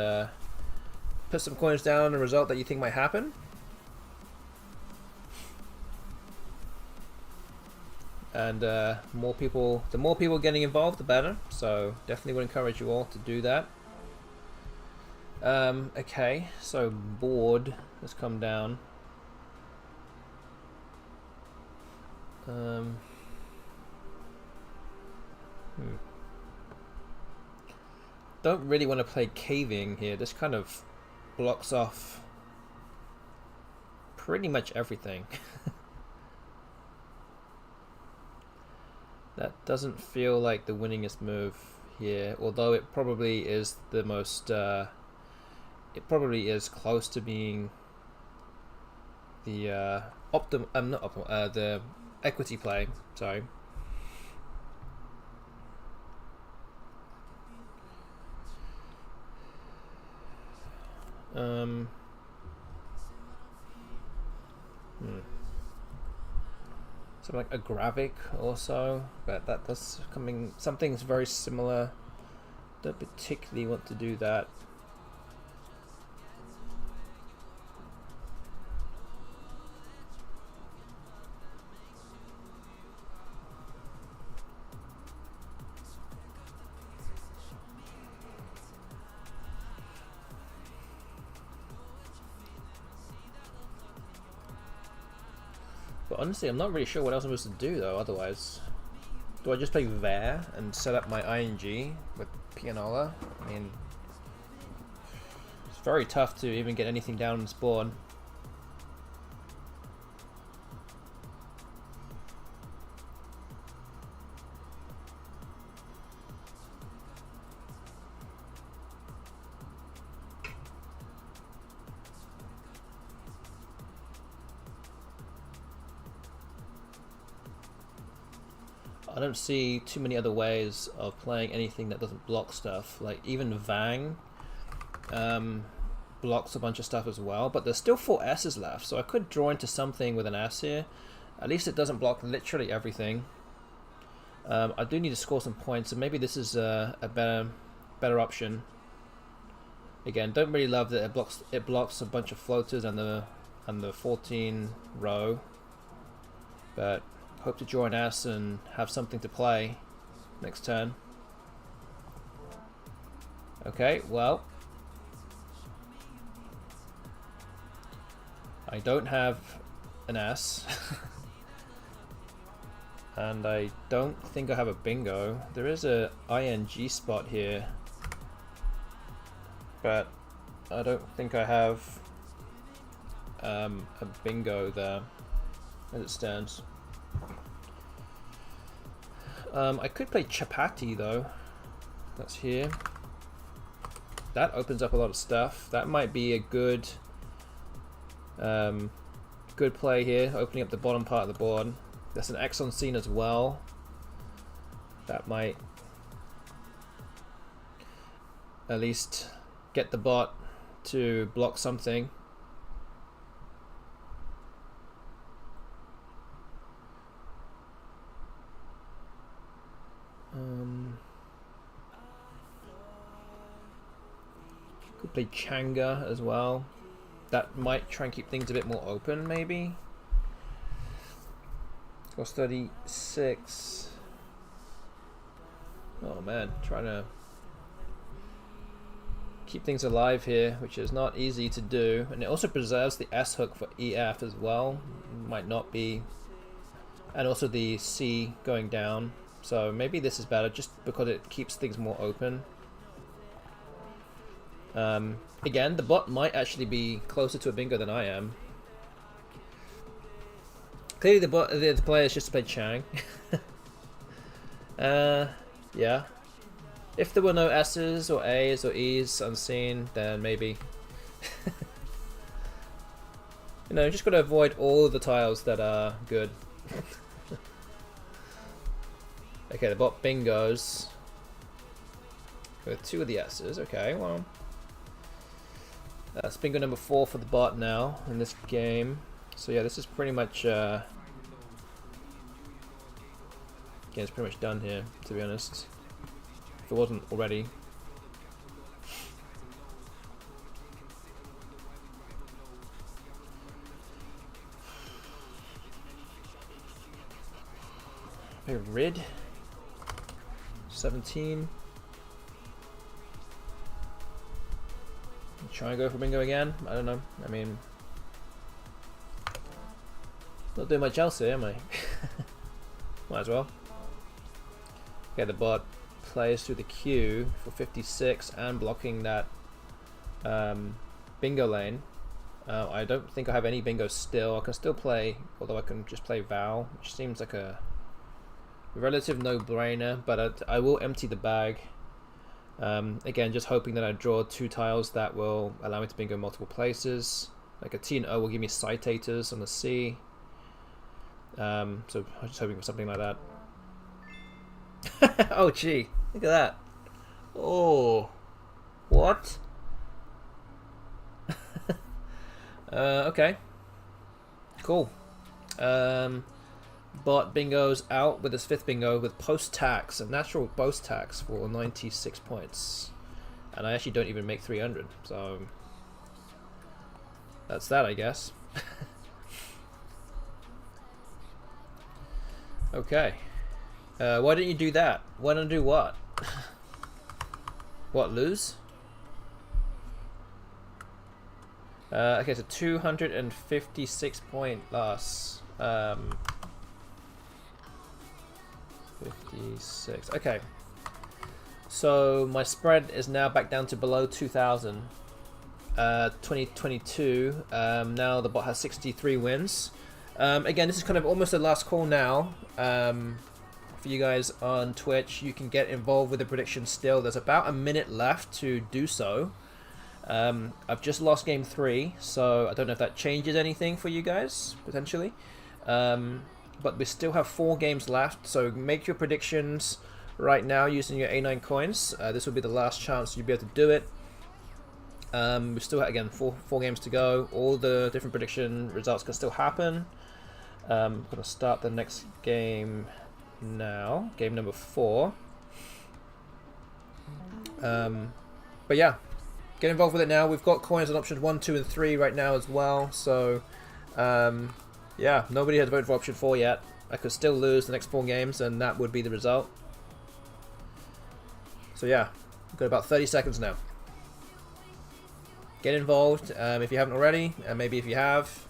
put some coins down on the result that you think might happen. And the more people getting involved, the better. So definitely would encourage you all to do that. Okay, so board has come down. Don't really want to play caving here. This kind of blocks off pretty much everything. That doesn't feel like the winningest move here, although it probably is the most it probably is close to being the the equity play. Sorry. Something like a Gravic also, but that's coming. Something's very similar. Don't particularly want to do that. But honestly, I'm not really sure what else I'm supposed to do though, otherwise. Do I just play Ver and set up my ING with Pianola? I mean, it's very tough to even get anything down on this board. I don't see too many other ways of playing anything that doesn't block stuff. Like even Vang blocks a bunch of stuff as well, but there's still 4 S's left, so I could draw into something with an S here. At least it doesn't block literally everything. I do need to score some points, so maybe this is a better option. Again, don't really love that it blocks a bunch of floaters and the 14 row, but hope to draw an S and have something to play next turn. Okay, well, I don't have an S. And I don't think I have a bingo. There is a ING spot here, but I don't think I have a bingo there as it stands. I could play chapati though. That's here. That opens up a lot of stuff. That might be a good good play here, opening up the bottom part of the board. There's an X on scene as well. That might at least get the bot to block something. Could play Changa as well. That might try and keep things a bit more open, maybe. Cost 36. Oh man, trying to keep things alive here, which is not easy to do. And it also preserves the S hook for EF as well. Might not be. And also the C going down. So maybe this is better just because it keeps things more open. Again, the bot might actually be closer to a bingo than I am. Clearly the players just played Chang. Yeah. If there were no S's or A's or E's unseen, then maybe. You know, just gotta avoid all the tiles that are good. Okay, the bot bingos with 2 of the S's. Okay, well, that's bingo number 4 for the bot now in this game. So yeah, this is pretty much it's pretty much done here, to be honest. If it wasn't already. Okay, Rid 17. Try and go for bingo again. I don't know. I mean, not doing much else here, am I? Might as well. Okay, the bot plays through the queue for 56 and blocking that bingo lane. I don't think I have any bingo still. I can still play, although I can just play Val, which seems like a relative no-brainer, but I will empty the bag. Again, just hoping that I draw 2 tiles that will allow me to bingo multiple places. Like a T and O will give me citators on the C. So I'm just hoping for something like that. Oh gee, look at that. Oh, what? Okay, cool. Bot bingo's out with his 5th bingo with post-tax, a natural post-tax for 96 points. And I actually don't even make 300, so that's that, I guess. Okay. Why didn't you do that? Why don't I do what? What, lose? Okay, so 256 point loss. 56. Okay. So my spread is now back down to below 2,000. 2022. Now the bot has 63 wins. Again, this is kind of almost the last call now. For you guys on Twitch, you can get involved with the prediction still. There's about a minute left to do so. I've just lost game 3, so I don't know if that changes anything for you guys, potentially. But we still have 4 games left, so make your predictions right now using your A9 coins. This will be the last chance you'll be able to do it. We still have, again, four games to go. All the different prediction results can still happen. I'm going to start the next game now, game number 4. But yeah, get involved with it now. We've got coins on options 1, 2, and 3 right now as well. So yeah, nobody has voted for option 4 yet. I could still lose the next 4 games, and that would be the result. So yeah, We've got about 30 seconds now. Get involved if you haven't already, and maybe if you have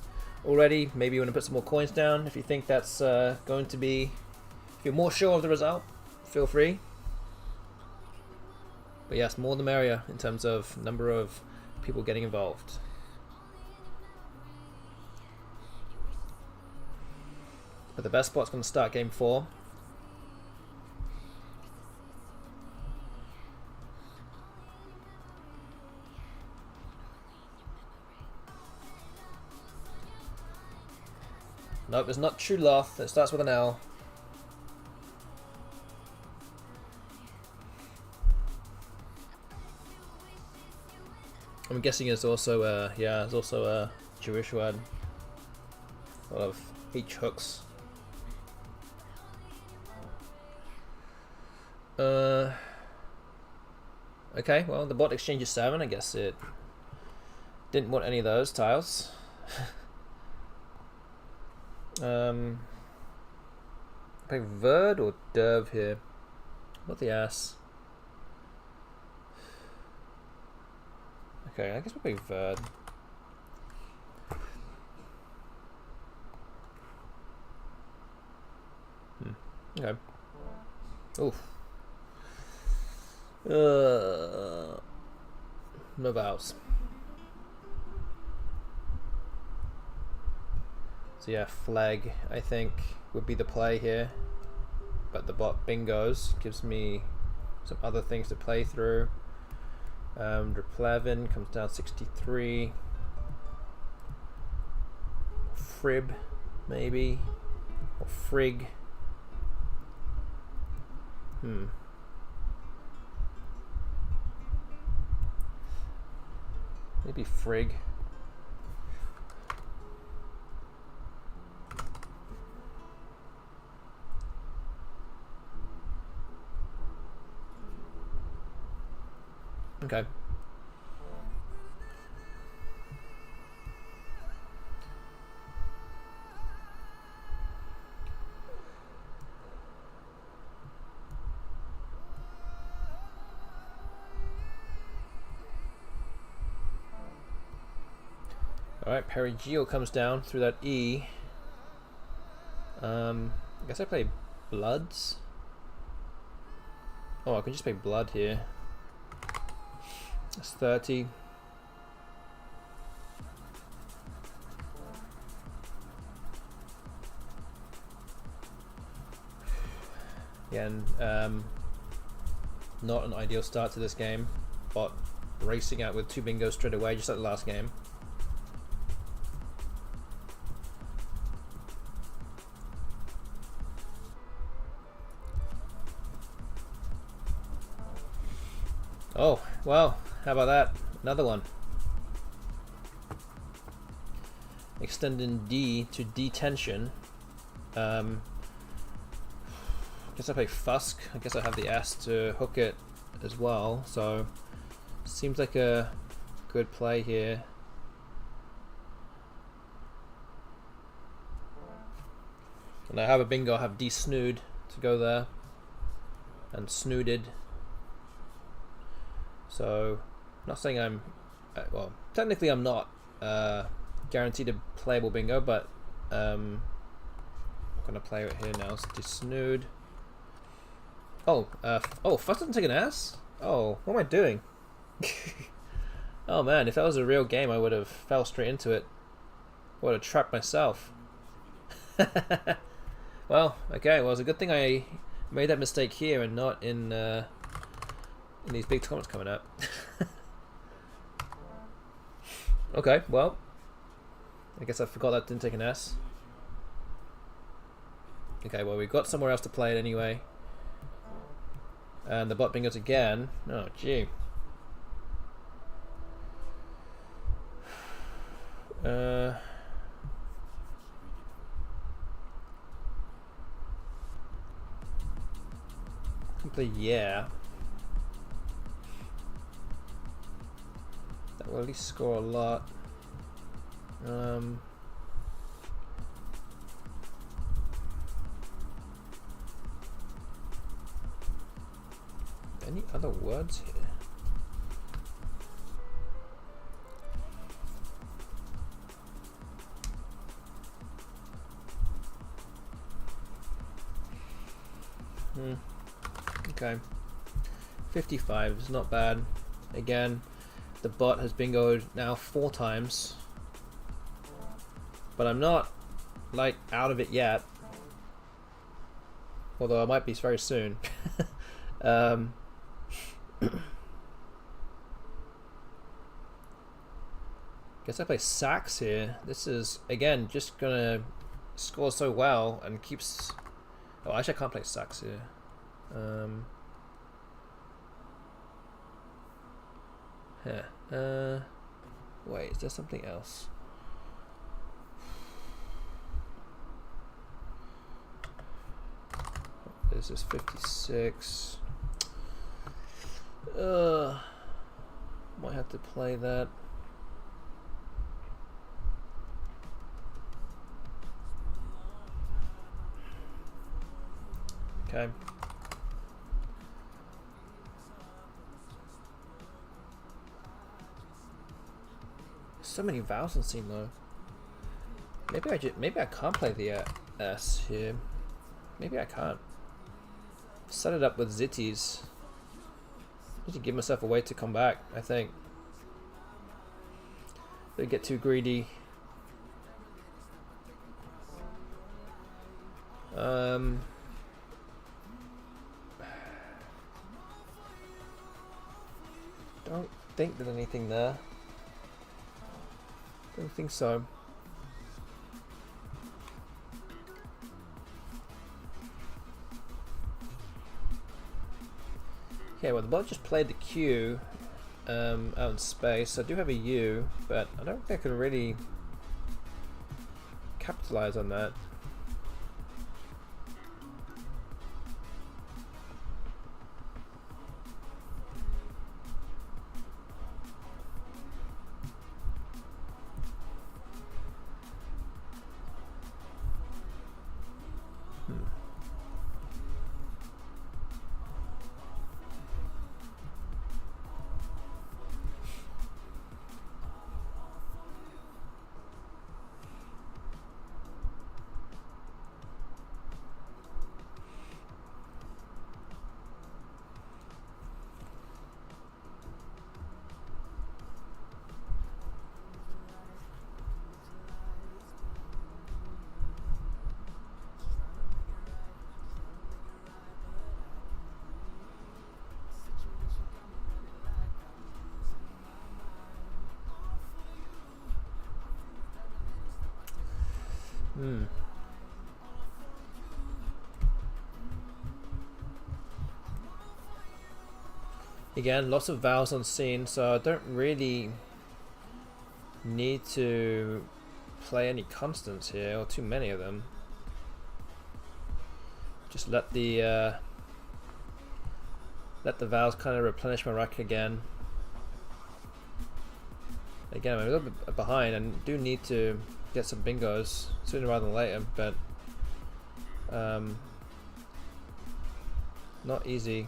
already, maybe you want to put some more coins down. If you think that's going to be, if you're more sure of the result, feel free. But yes, more the merrier in terms of number of people getting involved. But the BestBot's going to start game 4. Nope, it's not True Loth. It starts with an L. I'm guessing it's also it's also a Jewish word. A lot of H hooks. Okay, well the bot exchanges 7. I guess it didn't want any of those tiles. Play Verd or Derv here? What the ass? Okay, I guess we'll play Verd. Okay. Oof. No vows. So yeah, flag I think would be the play here, but the bot bingos gives me some other things to play through. Dreplavin comes down 63. Frib maybe, or Frig. Maybe Frig. Okay. Alright, Perigeo comes down through that E. I guess I play Bloods. Oh, I can just play Blood here. That's 30. Again, not an ideal start to this game, but racing out with 2 bingos straight away, just like the last game. Oh, well, how about that? Another one. Extending D to detention. Guess I play Fusk. I guess I have the S to hook it as well, so seems like a good play here. And I have a bingo, I have de-snood to go there, and snooded. So, not saying I'm, well, technically I'm not guaranteed a playable bingo, but I'm gonna play it here now. So de-snood. Oh, Fuss doesn't take an ass? Oh, what am I doing? Oh man, if that was a real game, I would have fell straight into it. I would have trapped myself. Well, okay, well, it's a good thing I made that mistake here and not in these big tournaments coming up. Okay, well, I guess I forgot that didn't take an S. Okay, well, we've got somewhere else to play it anyway. And the bot bingos again. Oh, gee. Play yeah. That will at least score a lot. Any other words here? Okay. 55 is not bad. Again, the bot has bingoed now 4 times. But I'm not, like, out of it yet. Although I might be very soon. Guess I play sax here. This is, again, just gonna score so well and keeps... Oh, actually I can't play sax here. Wait, is there something else? This is 56. Might have to play that. Okay. So many vowels in scene though. Maybe I can't play the S here. Maybe I can't. Set it up with zitties. Need to give myself a way to come back, I think. Don't get too greedy. Don't think there's anything there. Don't think so. Okay, well the bot just played the Q out in space. I do have a U, but I don't think I can really capitalize on that. Again, lots of vowels on scene, so I don't really need to play any constants here, or too many of them. Just let the vowels kind of replenish my rack again. Again, I'm a little bit behind and do need to get some bingos sooner rather than later, but not easy.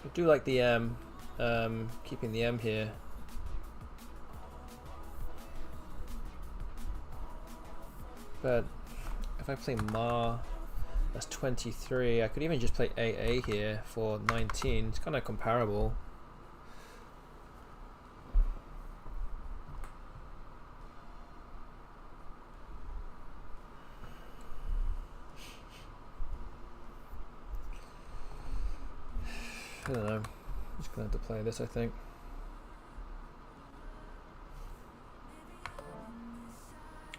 I do like the M, keeping the M here. But if I play Ma, that's 23. I could even just play AA here for 19. It's kind of comparable. I don't know. I'm just gonna have to play this, I think.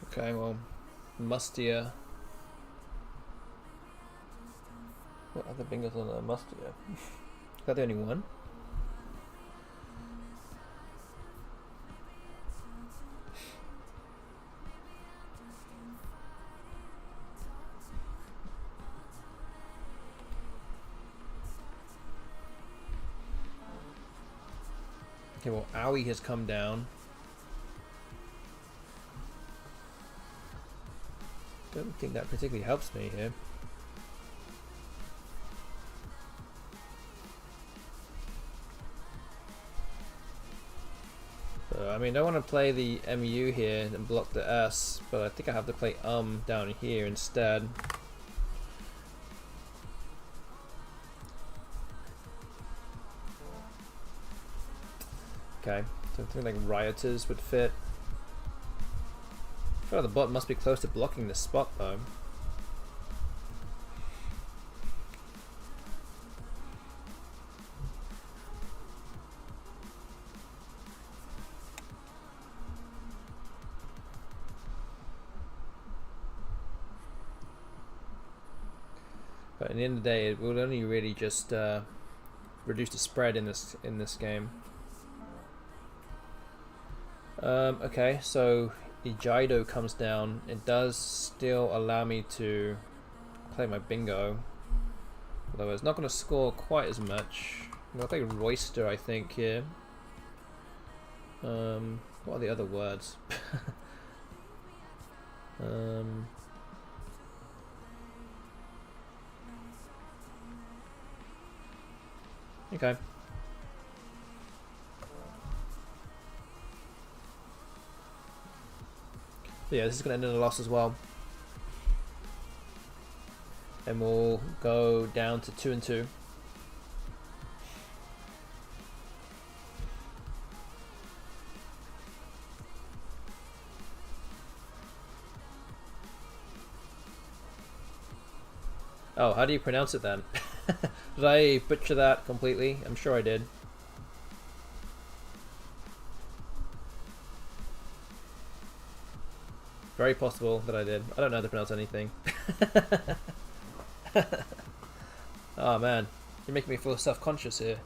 Okay, well, mustier. What other bingos on a mustier? Is that the only one? Okay, well, Owie has come down. Don't think that particularly helps me here. So, I mean, I want to play the MU here and block the S, but I think I have to play down here instead. Okay, so I think like Rioters would fit. I feel like the bot must be close to blocking this spot though. But at the end of the day, it will only really just reduce the spread in this game. Okay, so Ijido comes down. It does still allow me to play my bingo, although it's not going to score quite as much. I'm going to play Royster, I think, here. What are the other words? Okay. So yeah, this is going to end in a loss as well. And we'll go down to 2-2. Oh, how do you pronounce it then? Did I butcher that completely? I'm sure I did. Very possible that I did. I don't know how to pronounce anything. Oh man, you're making me feel self-conscious here.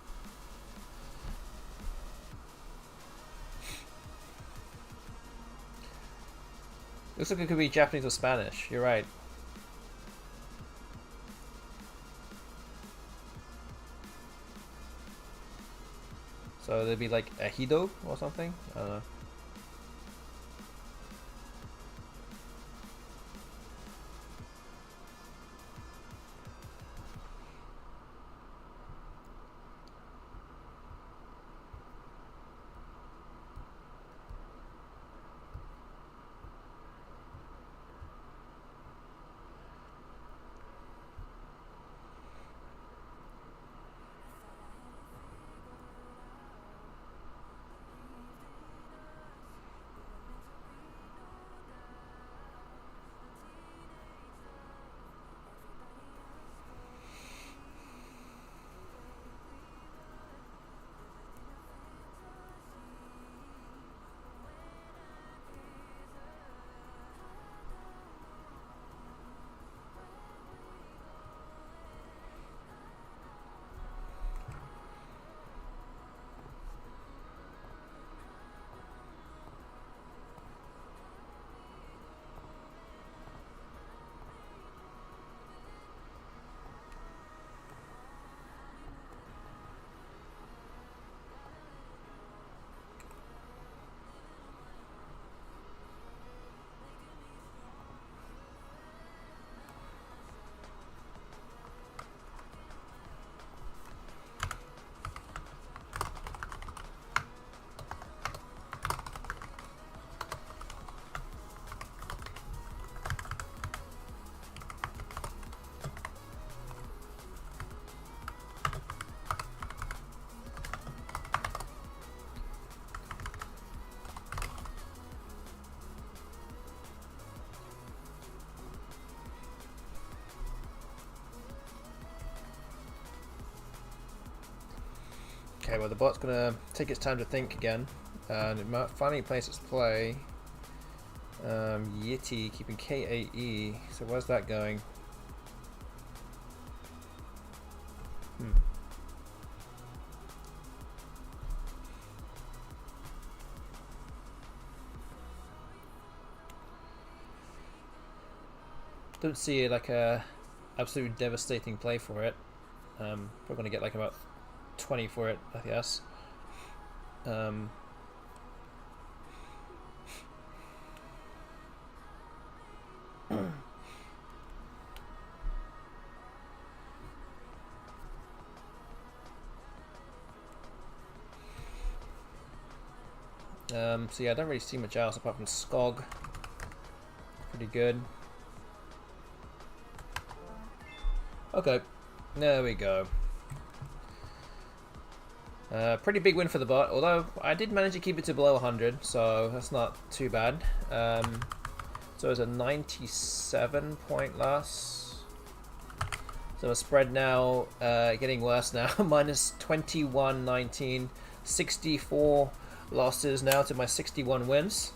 Looks like it could be Japanese or Spanish. You're right. So there'd be like Ejido or something? I don't know. Okay, well the bot's gonna take its time to think again, and it might finally place its play. Yeti keeping KAE, so where's that going? Don't see like a absolute devastating play for it. We're gonna get like about 20 for it, I guess. So yeah, I don't really see much else apart from Skog. Pretty good. Okay, there we go. Pretty big win for the bot, although I did manage to keep it to below 100, so that's not too bad. So it's a 97 point loss. So the spread now getting worse now. Minus 21, 19, 64 losses now to my 61 wins.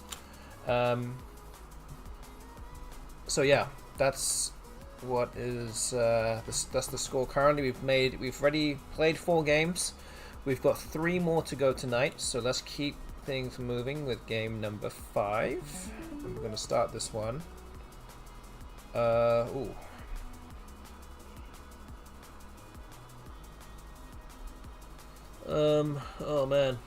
So yeah, that's what is that's the score currently. We've already played 4 games. We've got 3 more to go tonight, so let's keep things moving with game number 5. I'm going to start this one. Ooh. Oh man.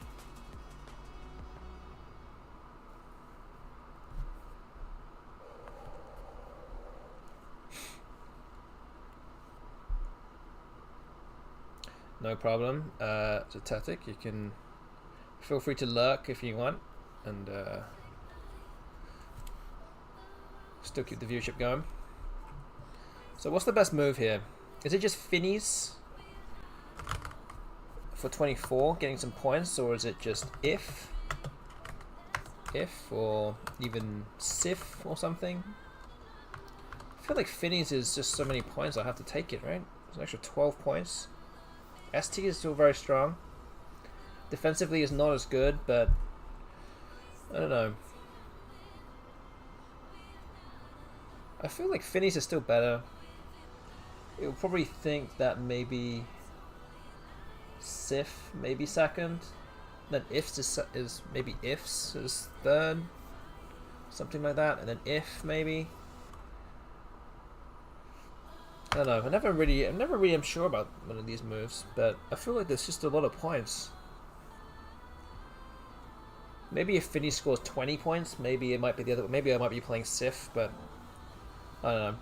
No problem. So Tatic, you can feel free to lurk if you want, and still keep the viewership going. So what's the best move here? Is it just Finnies for 24, getting some points, or is it just if, or even Sif or something? I feel like Finnies is just so many points, I have to take it, right? It's an extra 12 points. ST is still very strong. Defensively is not as good, but I don't know. I feel like Finnies is still better. You'll probably think that maybe Sif maybe second. Then Ifs is maybe Ifs is third. Something like that. And then If maybe. I don't know. I never really am sure about one of these moves, but I feel like there's just a lot of points. Maybe if Finny scores 20 points, maybe it might be the other. Maybe I might be playing Sif, but I don't know.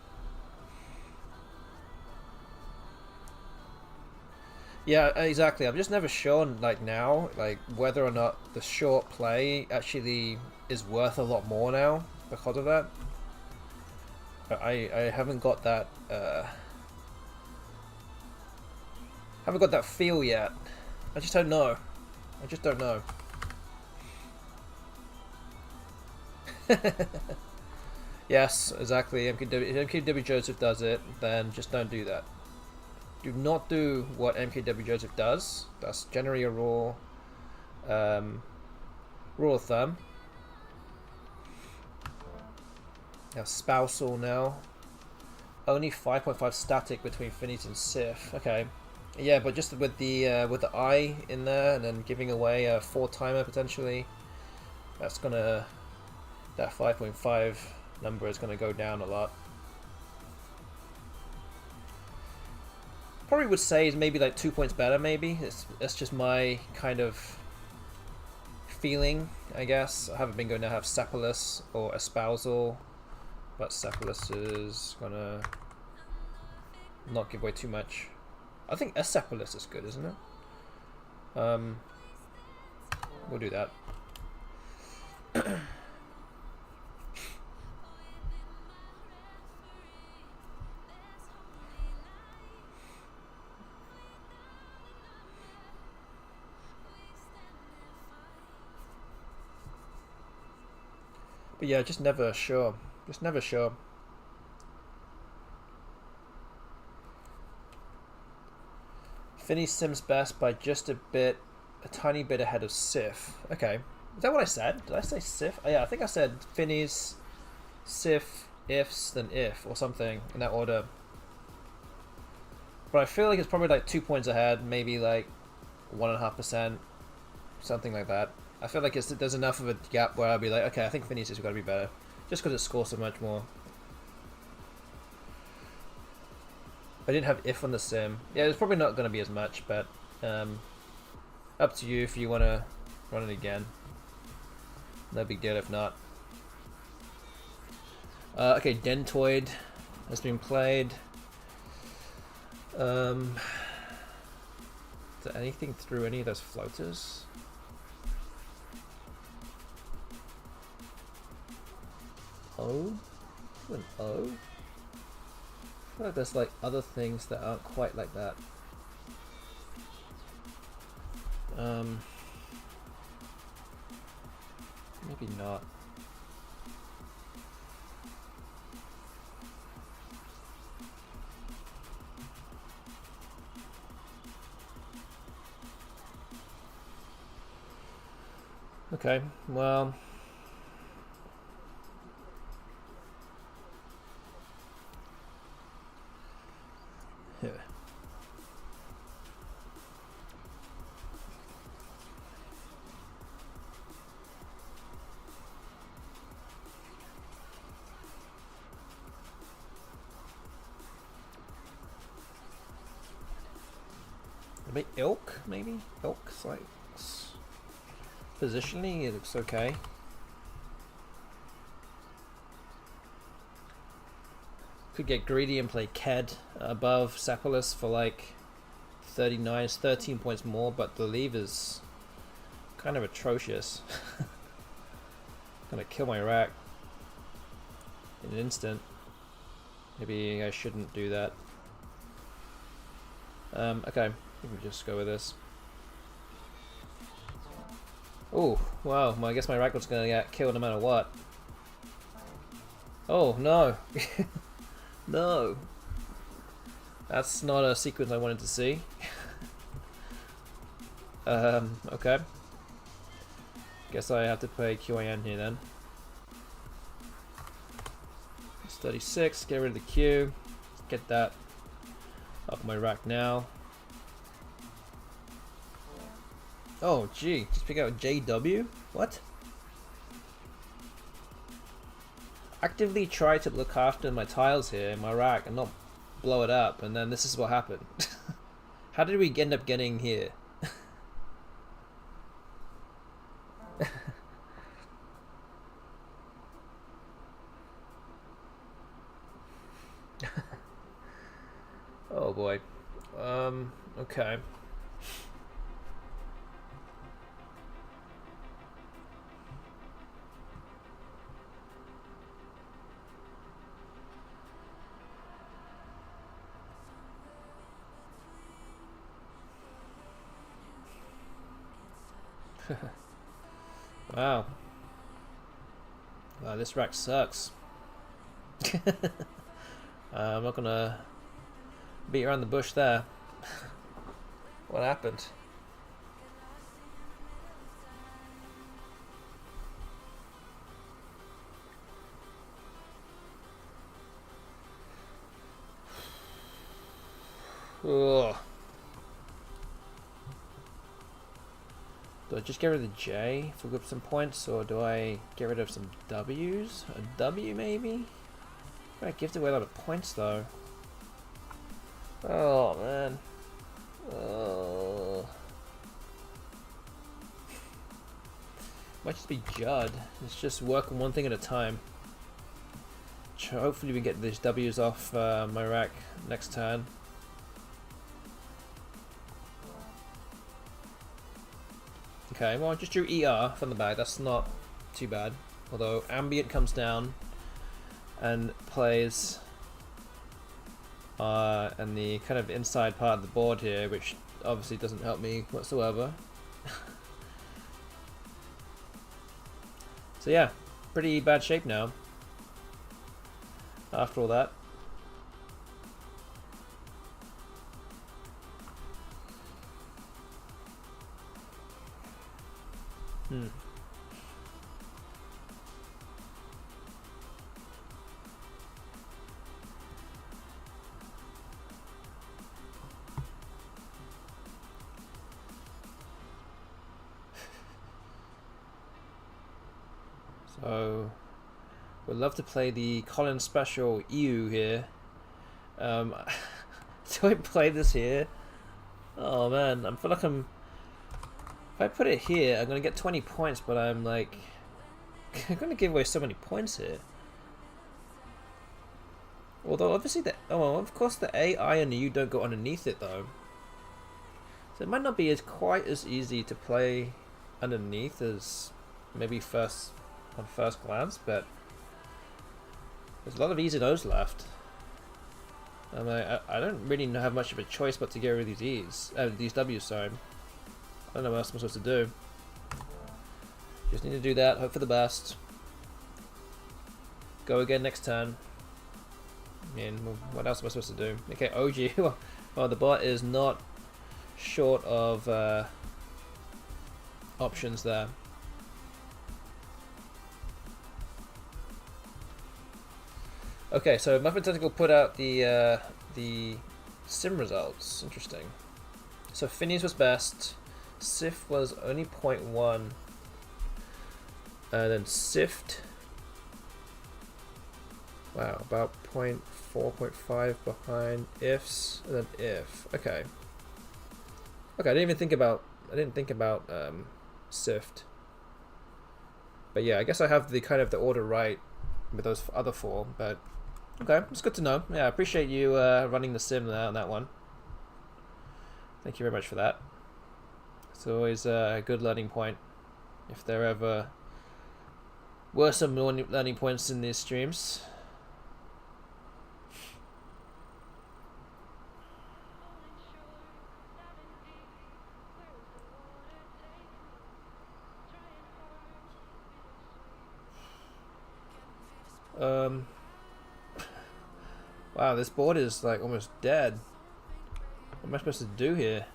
Yeah, exactly. I'm just never sure, like now, like whether or not the short play actually is worth a lot more now because of that. I haven't got that. Haven't got that feel yet. I just don't know. I just don't know. Yes, exactly. If MKW Joseph does it, then just don't do that. Do not do what MKW Joseph does. That's generally a rule of thumb. Now spousal now. Only 5.5 static between Finnies and Sif. Okay. Yeah, but just with the I in there, and then giving away a 4 timer potentially, that's gonna, that 5.5 number is gonna go down a lot. Probably would say is maybe like 2 points better. Maybe it's just my kind of feeling, I guess. I haven't been going to have Sapulus or Espousal, but Sapulus is gonna not give away too much. I think Esapulus is good, isn't it? We'll do that. But yeah, just never sure. Just never sure. Finny sims best by just a tiny bit ahead of Sif. Okay. Is that what I said? Did I say Sif? Oh, yeah, I think I said Finny's, Sif, Ifs, then If, or something in that order. But I feel like it's probably like 2 points ahead, maybe like 1.5%, something like that. I feel like there's enough of a gap where I'll be like, okay, I think Finny's has got to be better, just because it scores so much more. I didn't have If on the sim. Yeah, it's probably not going to be as much, but up to you if you want to run it again. No big deal if not. Okay, Dentoid has been played. Is there anything through any of those floaters? O? An O? I feel like there's like other things that aren't quite like that. Maybe not. Okay, well. Yeah. Maybe ilk, maybe? Ilk's like positionally it looks okay. Could get greedy and play Ked above Sapolis for like 39, 13 points more, but the leave is kind of atrocious. Gonna kill my rack in an instant. Maybe I shouldn't do that. Okay, I think we just go with this. Oh, wow, well, I guess my rack was gonna get killed no matter what. Oh, no. No. That's not a sequence I wanted to see. Okay. Guess I have to play QAN here then. It's 36, get rid of the Q. Get that up my rack now. Oh, gee, just pick out JW? What? Actively try to look after my tiles here in my rack and not blow it up, and then this is what happened. How did we end up getting here? Oh boy. Okay. Wow. Wow, this rack sucks. I'm not gonna beat around the bush there. What happened? Ugh. Do I just get rid of the J for good some points, or do I get rid of some W's? A W maybe? I give away a lot of points though. Oh man. Oh. Might just be Judd. Let's just work on one thing at a time. Hopefully we get these W's off my rack next turn. Okay, well I just drew ER from the bag, that's not too bad. Although Ambient comes down and plays and the kind of inside part of the board here, which obviously doesn't help me whatsoever. So yeah, pretty bad shape now after all that. So we'd love to play the Colin Special EU here. Do I play this here? Oh man, I feel like if I put it here, I'm gonna get 20 points, but I'm like, I'm gonna give away so many points here. Although obviously of course the A, I, and the U don't go underneath it though. So it might not be quite as easy to play underneath as maybe on first glance, but There's a lot of E's and O's left. I don't really have much of a choice but to get rid of these W's, sorry. I don't know what else I'm supposed to do. Just need to do that, hope for the best. Go again next turn. I mean, what else am I supposed to do? Okay, OG. Well, the bot is not short of options there. Okay, so Muffin Tentacle put out the sim results. Interesting. So Phineas was best. Sif was only 0.1. Then Sift. Wow, about 0.4, 0.5 behind Ifs, and then If. Okay. Okay, I didn't think about Sift. But yeah, I guess I have the kind of the order right with those other four, but okay, it's good to know. Yeah, I appreciate you running the sim there on that one. Thank you very much for that. It's always a good learning point. If there ever were some learning points in these streams. Wow, this board is like almost dead. What am I supposed to do here?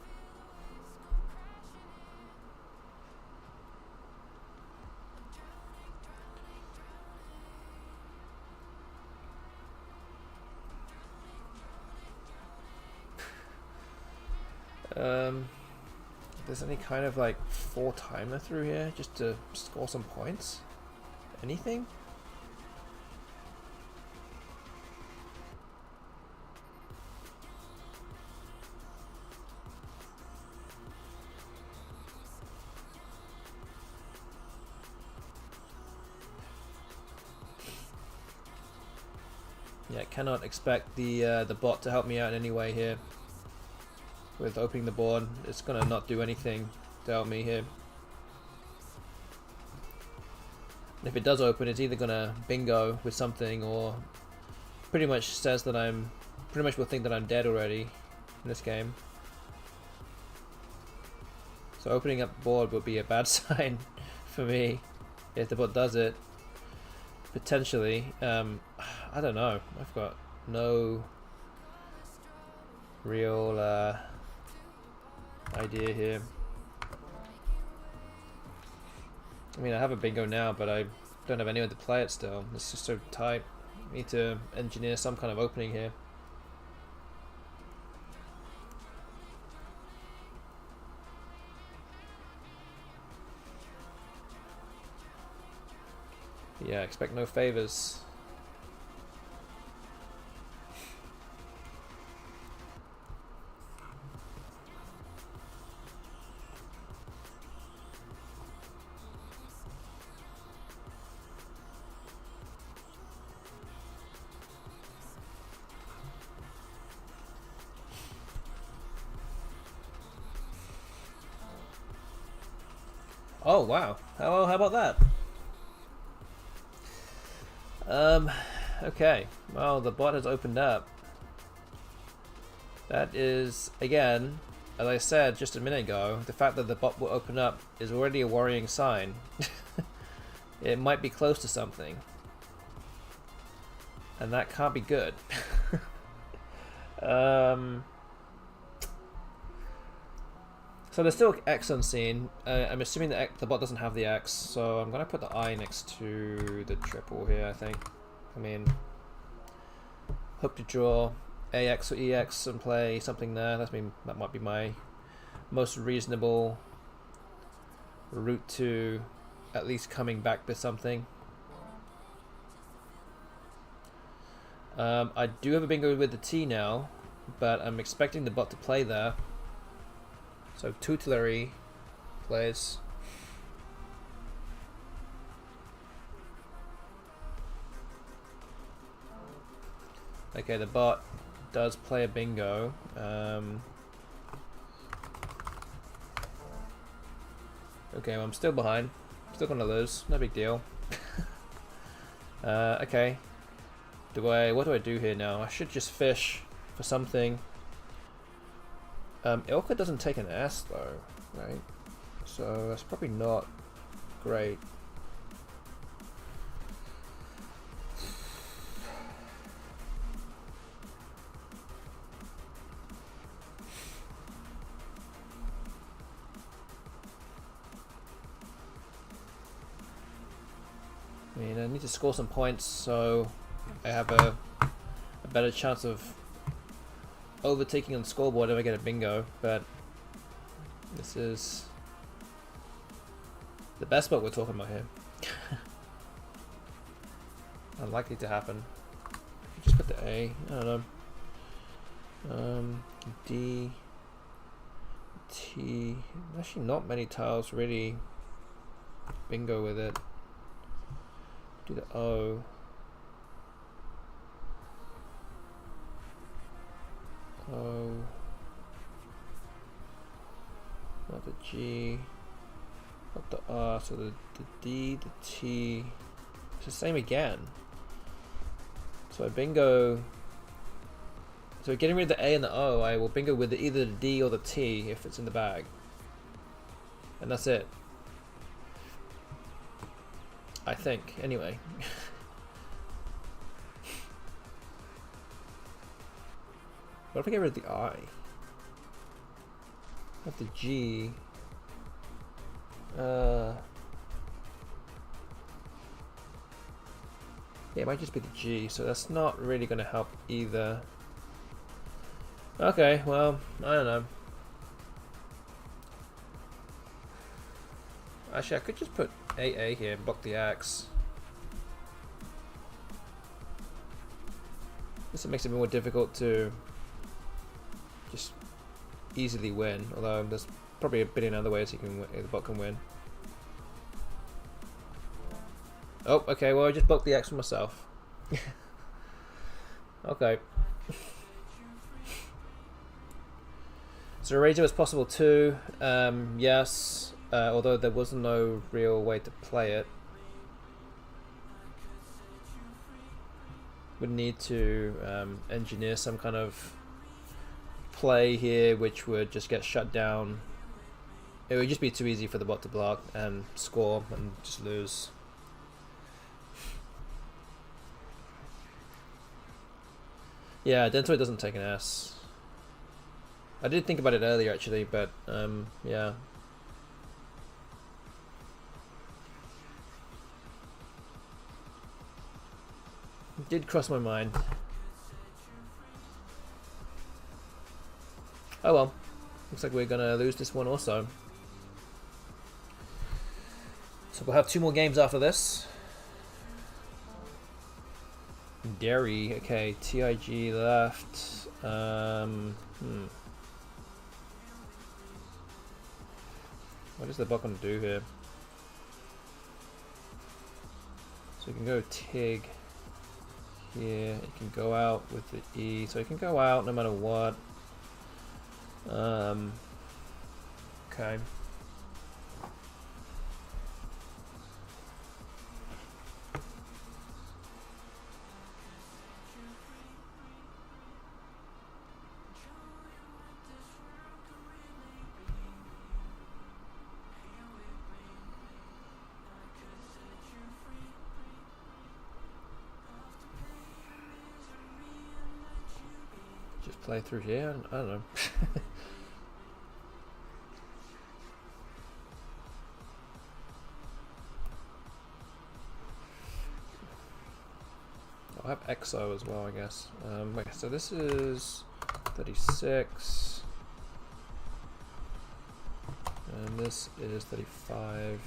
There's any kind of like 4 timer through here just to score some points? Anything? Yeah, I cannot expect the bot to help me out in any way here. With opening the board, it's gonna not do anything to help me here. And if it does open, it's either gonna bingo with something, or pretty much says that pretty much will think that I'm dead already in this game. So opening up the board would be a bad sign for me if the bot does it. Potentially, I don't know. I've got no real idea here. I mean, I have a bingo now, but I don't have anyone to play it still. It's just so tight. I need to engineer some kind of opening here. Yeah, expect no favors. Oh wow! How about that? Okay. Well, the bot has opened up. That is, again, as I said just a minute ago, the fact that the bot will open up is already a worrying sign. It might be close to something, and that can't be good. So there's still X unseen. I'm assuming that the bot doesn't have the X, so I'm gonna put the I next to the triple here. I think. I mean, hope to draw AX or EX and play something there. That might be my most reasonable route to at least coming back with something. I do have a bingo with the T now, but I'm expecting the bot to play there. So tutelary plays. Okay, the bot does play a bingo. Okay, well, I'm still behind. Still gonna lose. No big deal. Okay. What do I do here now? I should just fish for something. Ilka doesn't take an S though, right? So that's probably not great. I mean, I need to score some points so I have a better chance of overtaking on the scoreboard if I get a bingo, but this is the best spot we're talking about here. Unlikely to happen. Just put the A, I don't know. D, T, actually not many tiles really bingo with it. Do the O. O. Not the G. Not the R. So the D, the T. It's the same again. So I bingo. So getting rid of the A and the O, I will bingo with either the D or the T if it's in the bag. And that's it. I think, anyway. What if I get rid of the I? Not the G. Yeah, it might just be the G, so that's not really going to help either. Okay, well, I don't know. Actually, I could just put AA here and block the axe. This makes it more difficult to just easily win, although there's probably a billion other ways you can the bot can win. Oh, okay, well I just blocked the axe for myself. Okay. So Rager was possible too, yes. Although there was no real way to play it. Would need to engineer some kind of play here which would just get shut down. It would just be too easy for the bot to block and score and just lose. Yeah, Dentoid doesn't take an S. I did think about it earlier actually, but yeah. It did cross my mind. Oh well, looks like we're gonna lose this one also. So we'll have 2 more games after this. Dairy, okay, TIG left. What is the bot gonna do here? So we can go TIG here, it can go out with the E, so it can go out no matter what. Okay. Just play through here, I don't know. I'll have EXO as well, I guess. Wait, so this is 36. And this is 35.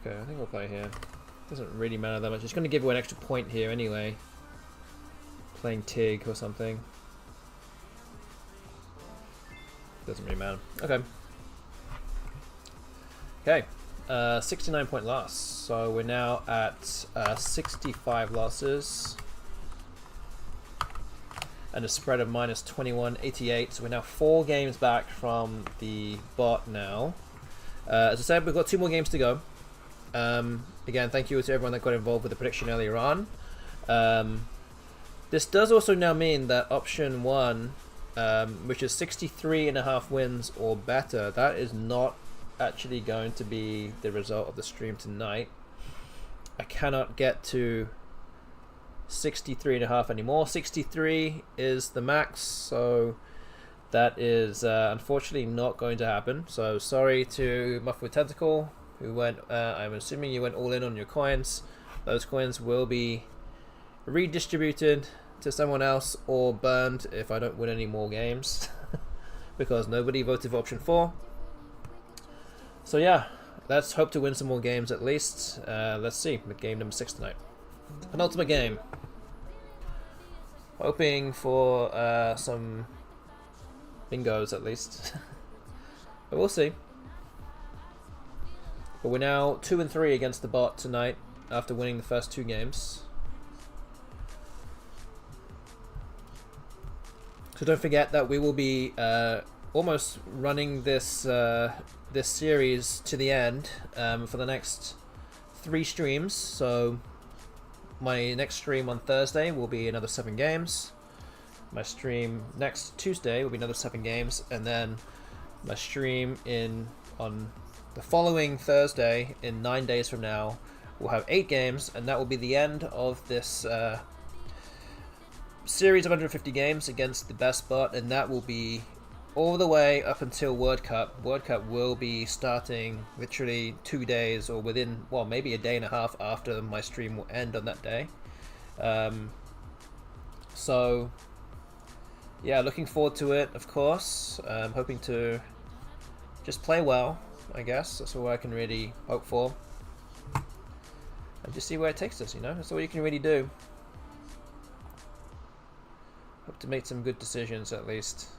Okay, I think we'll play here. Doesn't really matter that much. It's going to give away an extra point here anyway. Playing TIG or something. Doesn't really matter. Okay. Okay. 69 point loss. So we're now at 65 losses. And a spread of minus 21.88. So we're now 4 games back from the bot now. As I said, we've got 2 more games to go. Again, thank you to everyone that got involved with the prediction earlier on. This does also now mean that option 1, which is 63.5 wins or better, that is not actually going to be the result of the stream tonight. I cannot get to 63.5 anymore. 63 is the max, so that is unfortunately not going to happen. So sorry to Muff with Tentacle, who went, I'm assuming you went all in on your coins. Those coins will be redistributed to someone else or burned if I don't win any more games because nobody voted for option 4. So yeah, let's hope to win some more games at least. Let's see, game number 6 tonight. Penultimate game. Hoping for some bingos at least. But we'll see. But we're now 2-3 against the bot tonight after winning the first 2 games. So don't forget that we will be almost running this this series to the end for the next 3 streams. So my next stream on Thursday will be another 7 games. My stream next Tuesday will be another 7 games, and then my stream on the following Thursday, in 9 days from now, will have 8 games, and that will be the end of this series of 150 games against the BestBot, and that will be all the way up until World Cup. World Cup will be starting literally 2 days, or within, well, maybe a day and a half after my stream will end on that day. So yeah, looking forward to it, of course. Hoping to just play well, I guess. That's all I can really hope for. And just see where it takes us, you know? That's all you can really do. Hope to make some good decisions, at least.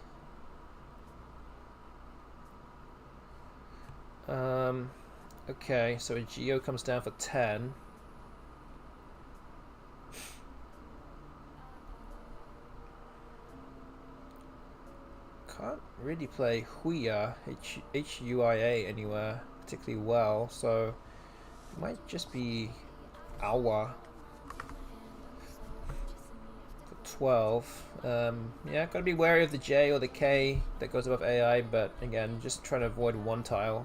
Okay, so a Geo comes down for 10. Can't really play Huia, H-U-I-A anywhere particularly well, so it might just be Awa for 12. Yeah, gotta be wary of the J or the K that goes above AI, but again, just trying to avoid one tile.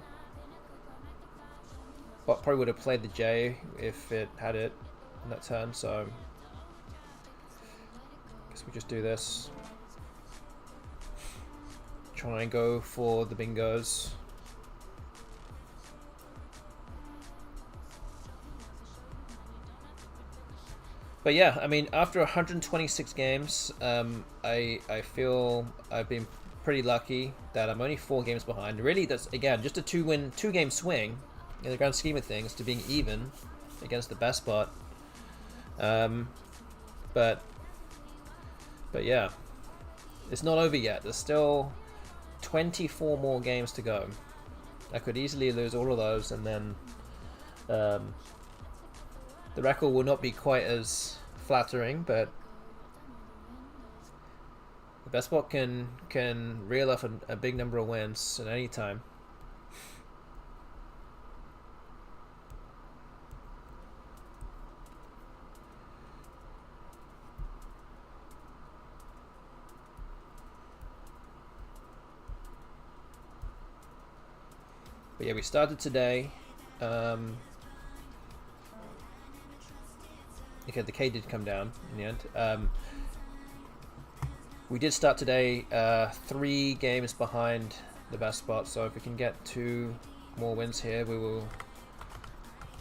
But probably would have played the J if it had it in that turn, so I guess we just do this. Try and go for the bingos. But yeah, I mean, after 126 games, I feel I've been pretty lucky that I'm only 4 games behind. Really, that's again just a 2-game swing in the grand scheme of things to being even against the BestBot. But yeah, it's not over yet. There's still 24 more games to go. I could easily lose all of those, and then the record will not be quite as flattering, but the BestBot can reel off a big number of wins at any time. But yeah, we started today. Okay, the K did come down in the end. We did start today 3 games behind the BestBot, so if we can get 2 more wins here, we will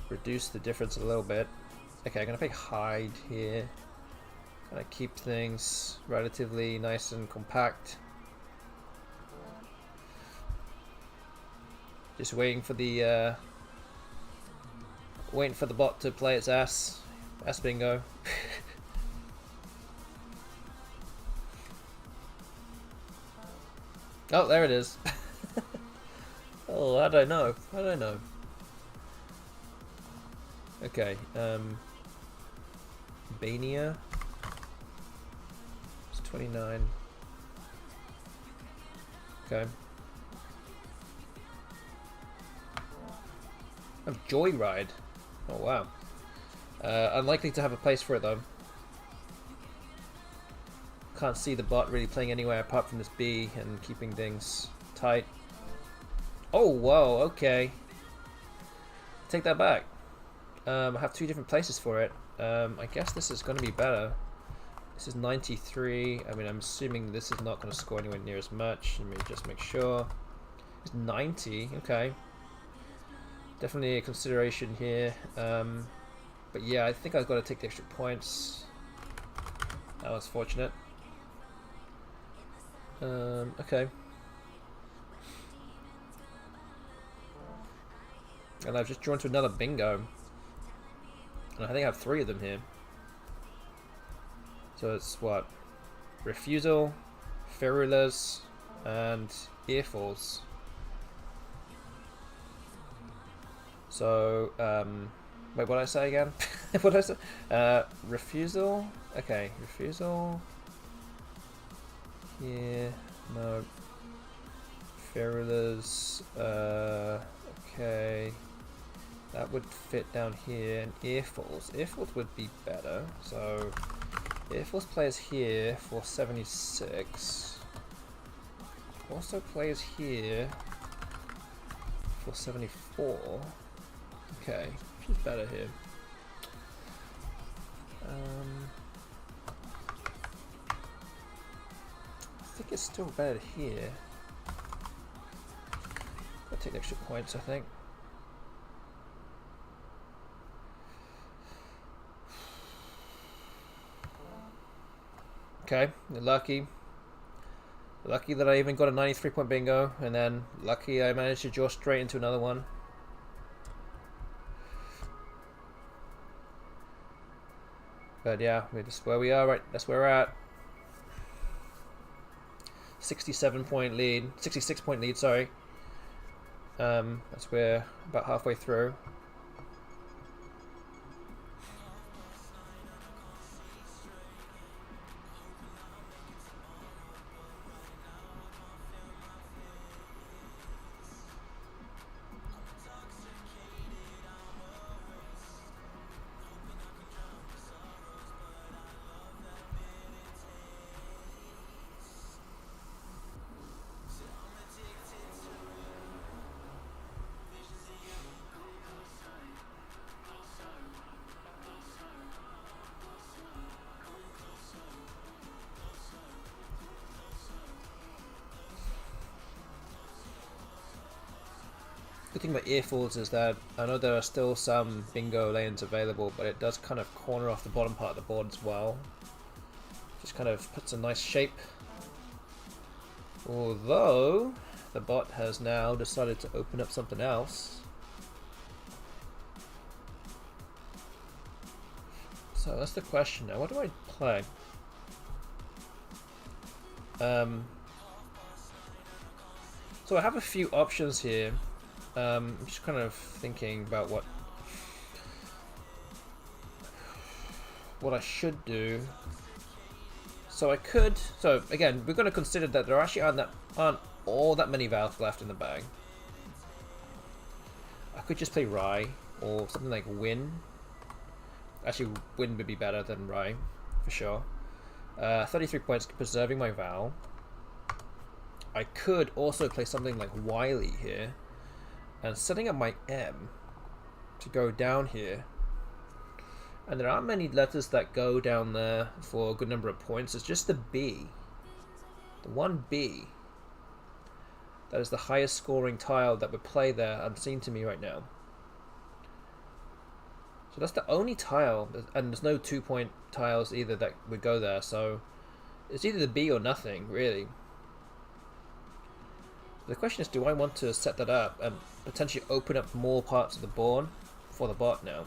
reduce the difference a little bit. Okay, I'm gonna play hide here. Kind of keep things relatively nice and compact. Just waiting for the bot to play its ass bingo. Oh, there it is. Oh, how do I know? How do I know? Okay, Bania. It's 29. Okay. Oh, Joyride. Oh wow. Unlikely to have a place for it though. Can't see the bot really playing anywhere apart from this B and keeping things tight. Oh whoa, okay. Take that back. I have 2 different places for it. I guess this is going to be better. This is 93. I mean, I'm assuming this is not going to score anywhere near as much. Let me just make sure. It's 90. Okay. Definitely a consideration here. But yeah, I think I've got to take the extra points. That was fortunate. Okay. And I've just drawn to another bingo. And I think I have 3 of them here. So it's what? Refusal, Ferulas, and Earfalls. So, wait, what did I say again? What did I say? Refusal? Okay, refusal. Yeah, no. Ferulas, okay. That would fit down here, and Earfalls. Earfalls would be better, so Earfalls plays here for 76. Also plays here for 74. Okay, she's better here. I think it's still better here. I'll take the extra points, I think. Okay, lucky. Lucky that I even got a 93-point bingo, and then lucky I managed to draw straight into another one. But yeah, we're just where we are, right? That's where we're at. 67-point lead, 66-point lead, sorry. That's where about halfway through. Good thing about Earfalls is that I know there are still some bingo lanes available, but it does kind of corner off the bottom part of the board as well. Just kind of puts a nice shape. Although the bot has now decided to open up something else. So that's the question now. What do I play? So I have a few options here. I'm just kind of thinking about what I should do. So I could. So again, we're going to consider that there actually aren't all that many valves left in the bag. I could just play Rye or something like Win. Actually, Win would be better than Rye for sure. 33 points, preserving my Val. I could also play something like Wily here. And setting up my M to go down here. And there aren't many letters that go down there for a good number of points. It's just the B. The one B. That is the highest scoring tile that would play there, unseen to me right now. So that's the only tile, and there's no 2-point tiles either that would go there. So it's either the B or nothing, really. The question is, do I want to set that up and potentially open up more parts of the board for the bot now?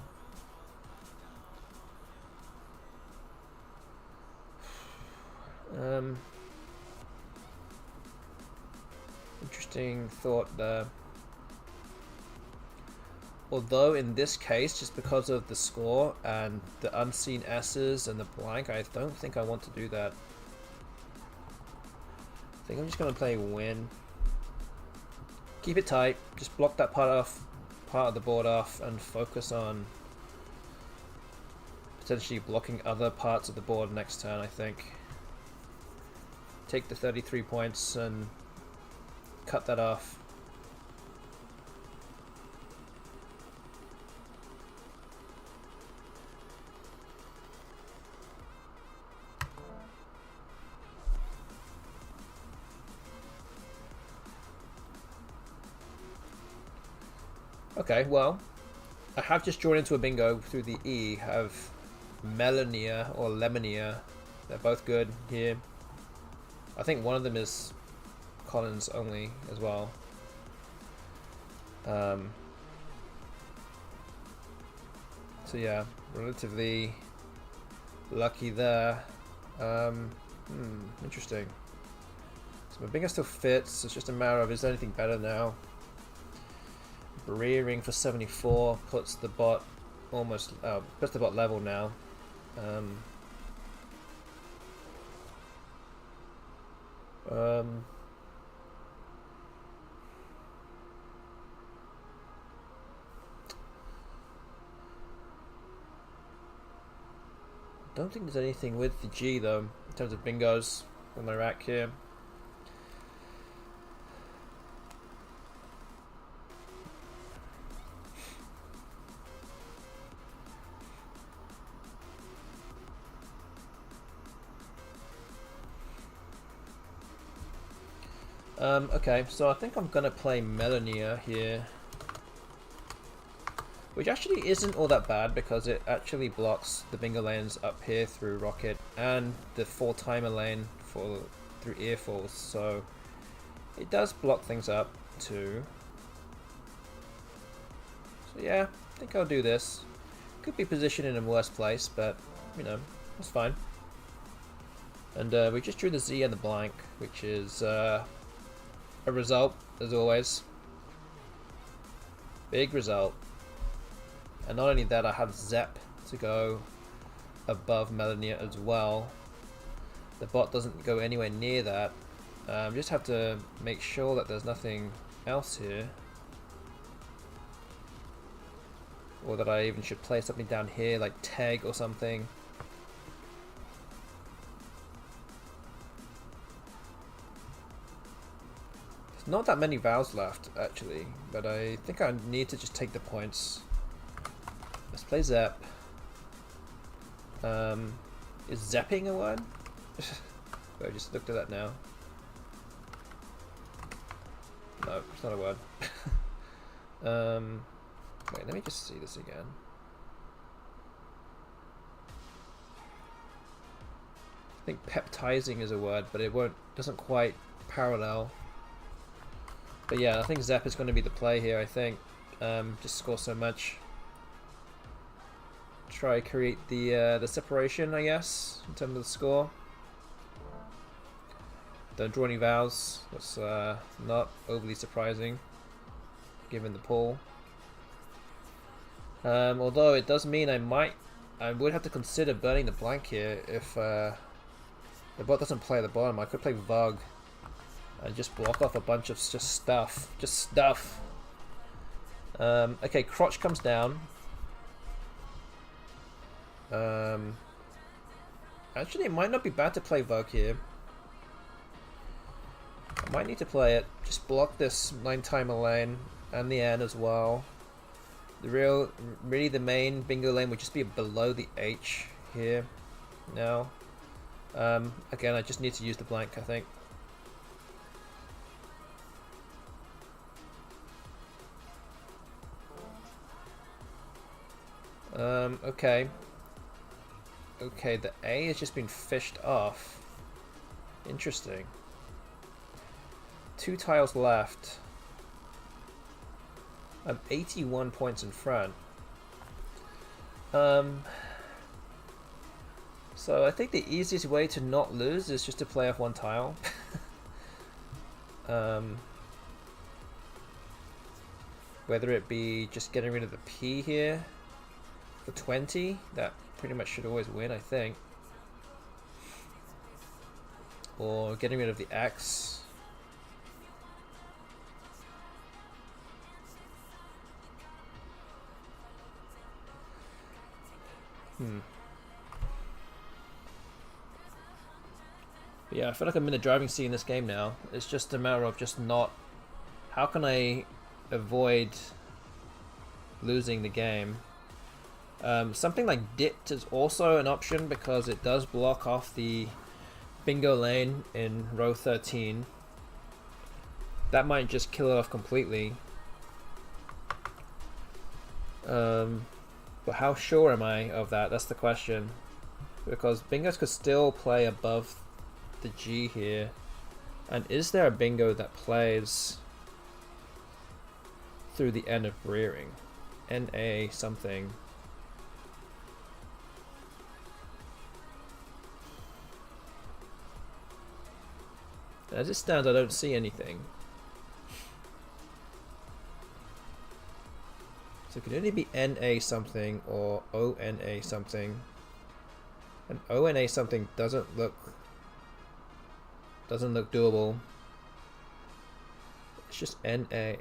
Interesting thought there. Although in this case, just because of the score and the unseen S's and the blank, I don't think I want to do that. I think I'm just going to play Win. Keep it tight, just block that part off part of the board off and focus on potentially blocking other parts of the board next turn, I think. Take the 33 points and cut that off. Okay, well, I have just drawn into a bingo through the E. Have Melania or Lemonia. They're both good here. I think one of them is Collins only as well. So yeah, relatively lucky there. Interesting. So my bingo still fits. It's just a matter of, is there anything better now? Rearing for 74 puts the bot almost puts the bot level now. Don't think there's anything with the G though in terms of bingos on my rack here. Okay, so I think I'm gonna play Melania here, which actually isn't all that bad because it actually blocks the bingo lanes up here through Rocket and the 4-timer lane for through Earfalls, so it does block things up too. So yeah, I think I'll do this. Could be positioned in a worse place, but you know, it's fine. And we just drew the Z and the blank, which is a result, as always. Big result. And not only that, I have Zep to go above Melania as well. The bot doesn't go anywhere near that. Just have to make sure that there's nothing else here. Or that I even should play something down here, like Teg or something. Not that many vows left, actually, but I think I need to just take the points. Let's play Zep. Is Zepping a word? I just looked at that now. No, it's not a word. Wait, let me just see this again. I think peptizing is a word, but it doesn't quite parallel. But yeah, I think Zep is going to be the play here, I think. Just score so much. Try create the separation, I guess, in terms of the score. Don't draw any vows. That's not overly surprising, given the pull. Although it does mean I would have to consider burning the blank here if the bot doesn't play at the bottom. I could play Vug and just block off a bunch of just stuff. Okay, Crotch comes down. Actually, it might not be bad to play Vug here. I might need to play it. Just block this 9-timer lane and the N as well. Really the main bingo lane would just be below the H here now. Again, I just need to use the blank, I think. Okay. Okay, the A has just been fished off. Interesting. 2 tiles left. I'm 81 points in front. So I think the easiest way to not lose is just to play off 1 tile. Whether it be just getting rid of the P here for 20, that pretty much should always win, I think. Or getting rid of the X. Yeah, I feel like I'm in the driving seat in this game now. It's just a matter of just not... How can I avoid losing the game? Something like dipped is also an option because it does block off the bingo lane in row 13. That might just kill it off completely. But how sure am I of that? That's the question. Because bingos could still play above the G here. And is there a bingo that plays through the N of rearing? NA something. As it stands, I don't see anything. So it could only be NA something or ONA something. And ONA something doesn't look doable. It's just NA.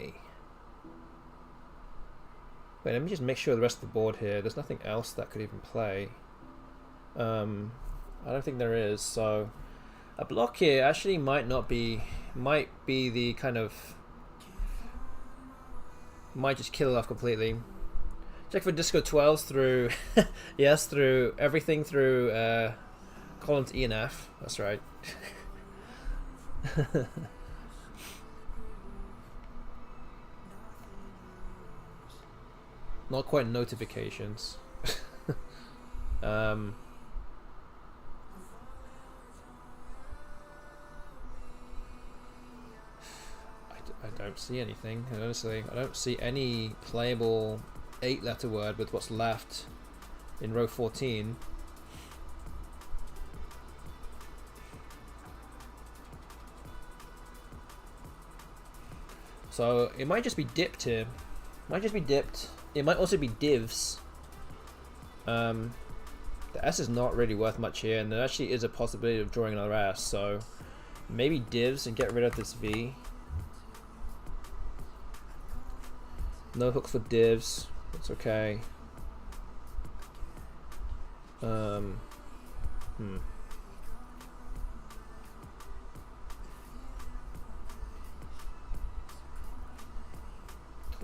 Wait, let me just make sure the rest of the board here. There's nothing else that could even play. I don't think there is. So a block here actually might be the kind of, might just kill it off completely. Check for disco 12s through yes, through everything through columns E and F. That's right. Not quite notifications. I don't see anything, honestly. I don't see any playable 8-letter word with what's left in row 14. So it might just be dipped here. Might just be dipped. It might also be divs. The S is not really worth much here, and there actually is a possibility of drawing another S. So maybe divs and get rid of this V. No hooks for divs. It's okay. Doesn't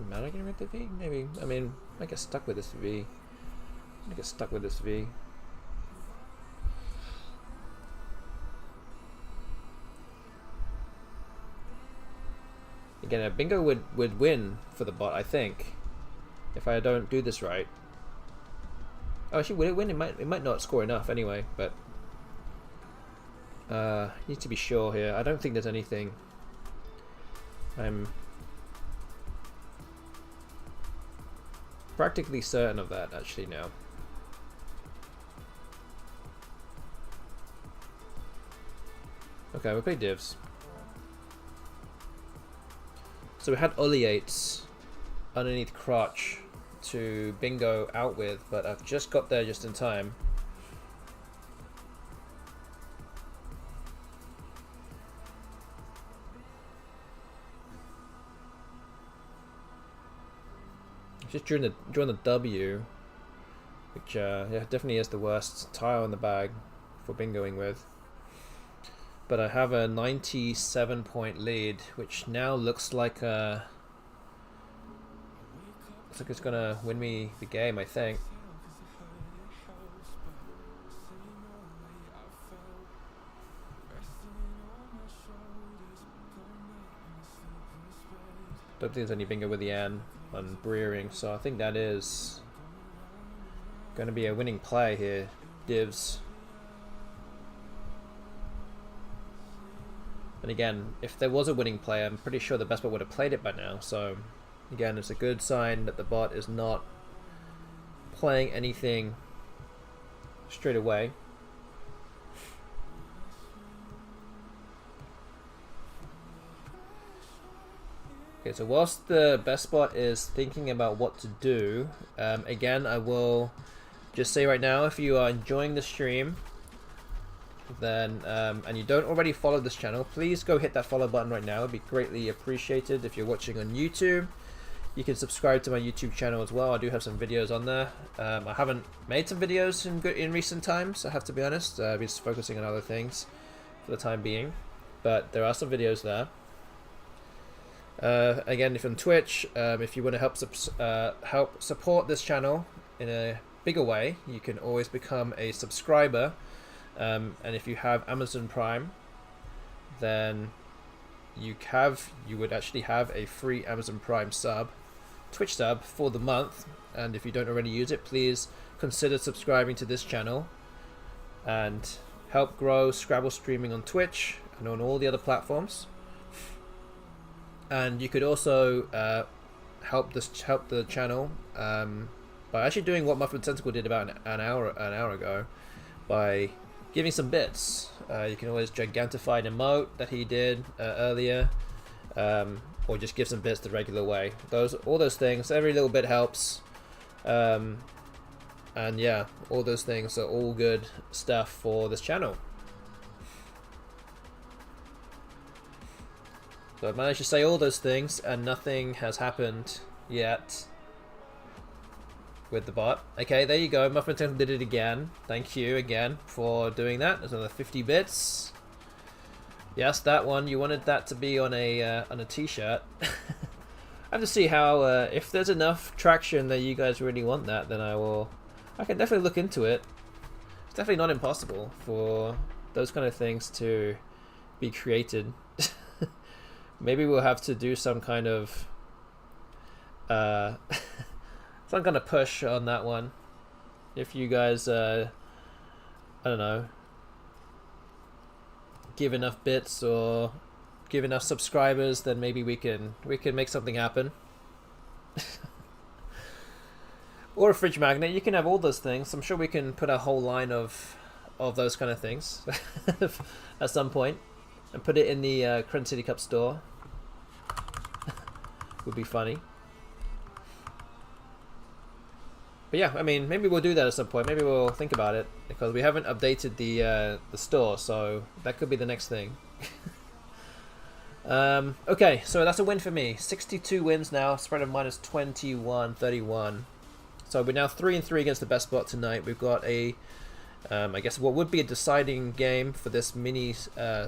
matter getting rid of the V? Maybe. I mean, I get stuck with this V. I get stuck with this V. Again, a bingo would win for the bot, I think, if I don't do this right. Oh, actually, would it win? It might not score enough anyway, but need to be sure here. I don't think there's anything. I'm practically certain of that actually now. Okay, we'll play divs. So we had oleates underneath crotch to bingo out with, but I've just got there just in time. Just drawn the W, which yeah, definitely is the worst tile in the bag for bingoing with. But I have a 97-point lead, which now looks like it's gonna win me the game, I think. Don't think there's any bingo with the N on breering, so I think that is going to be a winning play here. Divs. And again, if there was a winning play, I'm pretty sure the BestBot would have played it by now. So again, it's a good sign that the bot is not playing anything straight away. Okay, so whilst the BestBot is thinking about what to do, again, I will just say right now, if you are enjoying the stream, then and you don't already follow this channel, please go hit that follow button right now. It'd be greatly appreciated. If you're watching on YouTube, You can subscribe to my YouTube channel as well. I do have some videos on there. I haven't made some videos in recent times, I have to be honest. I've been just focusing on other things for the time being. But there are some videos there. Again, if on Twitch, if you want to help support this channel in a bigger way, you can always become a subscriber. And if you have Amazon Prime, then you would actually have a free Amazon Prime Twitch sub for the month. And if you don't already use it, please consider subscribing to this channel and help grow Scrabble streaming on Twitch and on all the other platforms. And you could also help the channel by actually doing what Muffin Tentacle did about an hour ago, by giving some bits. You can always gigantify an emote that he did earlier, or just give some bits the regular way. All those things, every little bit helps. And yeah, all those things are all good stuff for this channel. So I managed to say all those things and nothing has happened yet with the bot. Okay, there you go. Muffin Tentacle did it again. Thank you again for doing that. There's another 50 bits. Yes, that one. You wanted that to be on a t-shirt. I have to see how if there's enough traction that you guys really want that, then I can definitely look into it. It's definitely not impossible for those kind of things to be created. Maybe we'll have to do some kind of push on that one. If you guys, I don't know, give enough bits or give enough subscribers, then maybe we can make something happen. Or a fridge magnet. You can have all those things. I'm sure we can put a whole line of those kind of things at some point and put it in the Crescent City Cup store. Would be funny. But yeah, I mean, maybe we'll do that at some point. Maybe we'll think about it, because we haven't updated the store, so that could be the next thing. Okay, so that's a win for me. 62 wins now, spread of minus 21, 31. So we're now 3-3 against the BestBot tonight. We've got a, I guess what would be a deciding game for this mini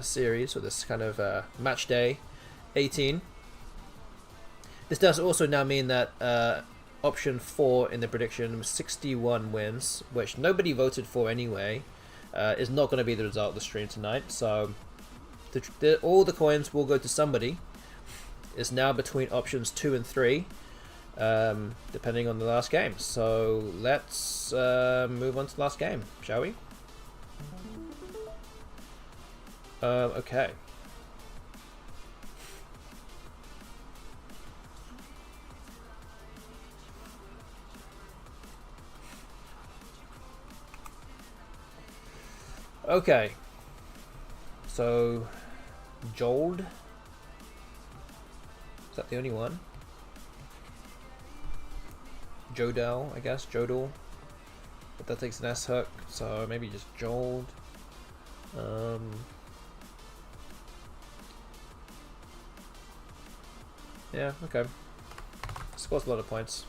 series, or this kind of match day 18. This does also now mean that option 4 in the prediction, 61 wins, which nobody voted for anyway, is not going to be the result of the stream tonight. So all the coins will go to somebody. It's now between options 2 and 3, depending on the last game. So let's move on to the last game, shall we? Okay. Okay, so Jold, is that the only one? Jodel, I guess, Jodel, but that takes an S hook, so maybe just Jold. Yeah, okay, scores a lot of points.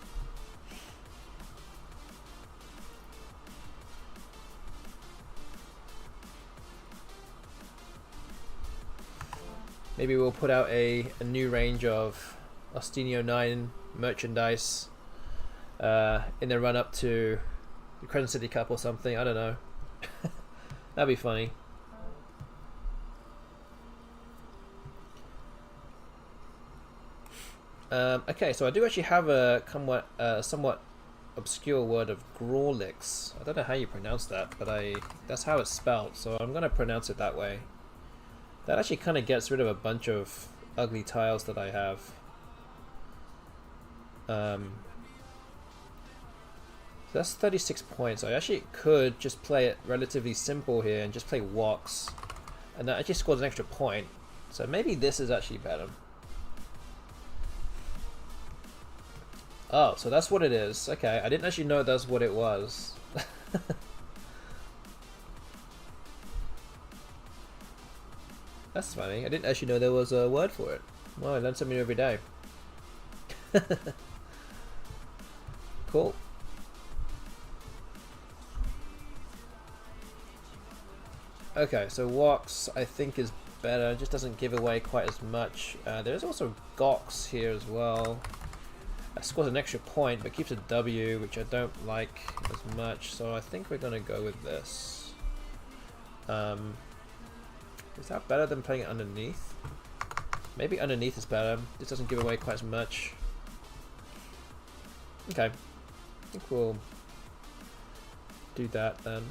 Maybe we'll put out a new range of Ostinio 9 merchandise in the run up to the Crescent City Cup or something. I don't know. That'd be funny. Okay, so I do actually have a somewhat obscure word of Grawlix. I don't know how you pronounce that, but that's how it's spelled, so I'm going to pronounce it that way. That actually kind of gets rid of a bunch of ugly tiles that I have. So that's 36 points. I actually could just play it relatively simple here and just play Wox, and that actually scores an extra point. So maybe this is actually better. Oh, so that's what it is. Okay, I didn't actually know that's what it was. That's funny. I didn't actually know there was a word for it. Well, I learn something new every day. Cool. Okay, so Wox I think is better. It just doesn't give away quite as much. There's also Gox here as well. That scores an extra point, but keeps a W, which I don't like as much. So I think we're gonna go with this. Is that better than playing it underneath? Maybe underneath is better. This doesn't give away quite as much. Okay, I think we'll do that then.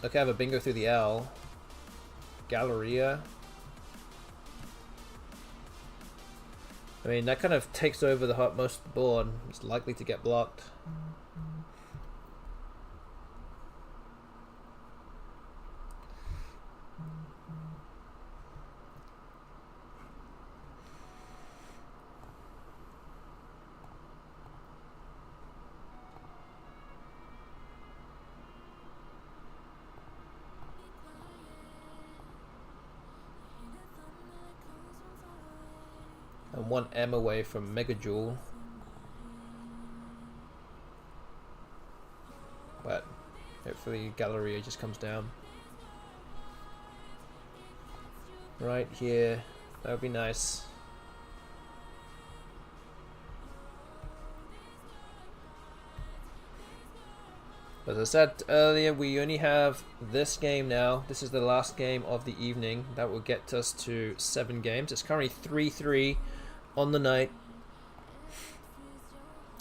Okay, I have a bingo through the L. Galleria. I mean, that kind of takes over the most of the board. It's likely to get blocked. And 1 M away from Megajoule. But hopefully Galleria just comes down. Right here. That would be nice. As I said earlier, we only have this game now. This is the last game of the evening. That will get us to 7 games. It's currently 3-3 on the night.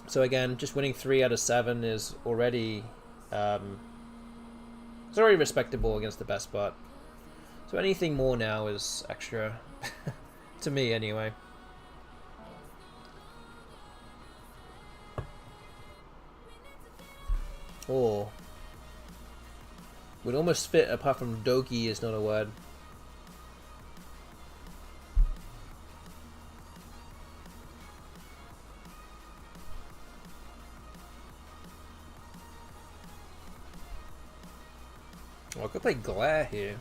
So again, just winning 3 out of 7 is already it's already respectable against the BestBot. So anything more now is extra to me anyway. Oh, would almost fit apart from Dogi is not a word. Oh, I could play Glare here.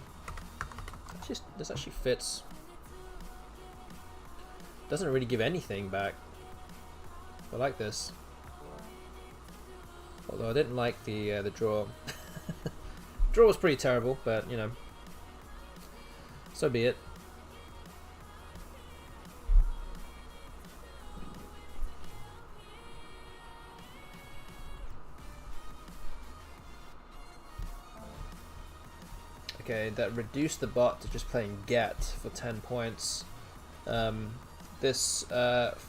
This actually fits. Doesn't really give anything back. I like this. Although I didn't like the draw. Draw was pretty terrible, but you know, so be it. Okay, that reduced the bot to just playing Get for 10 points. This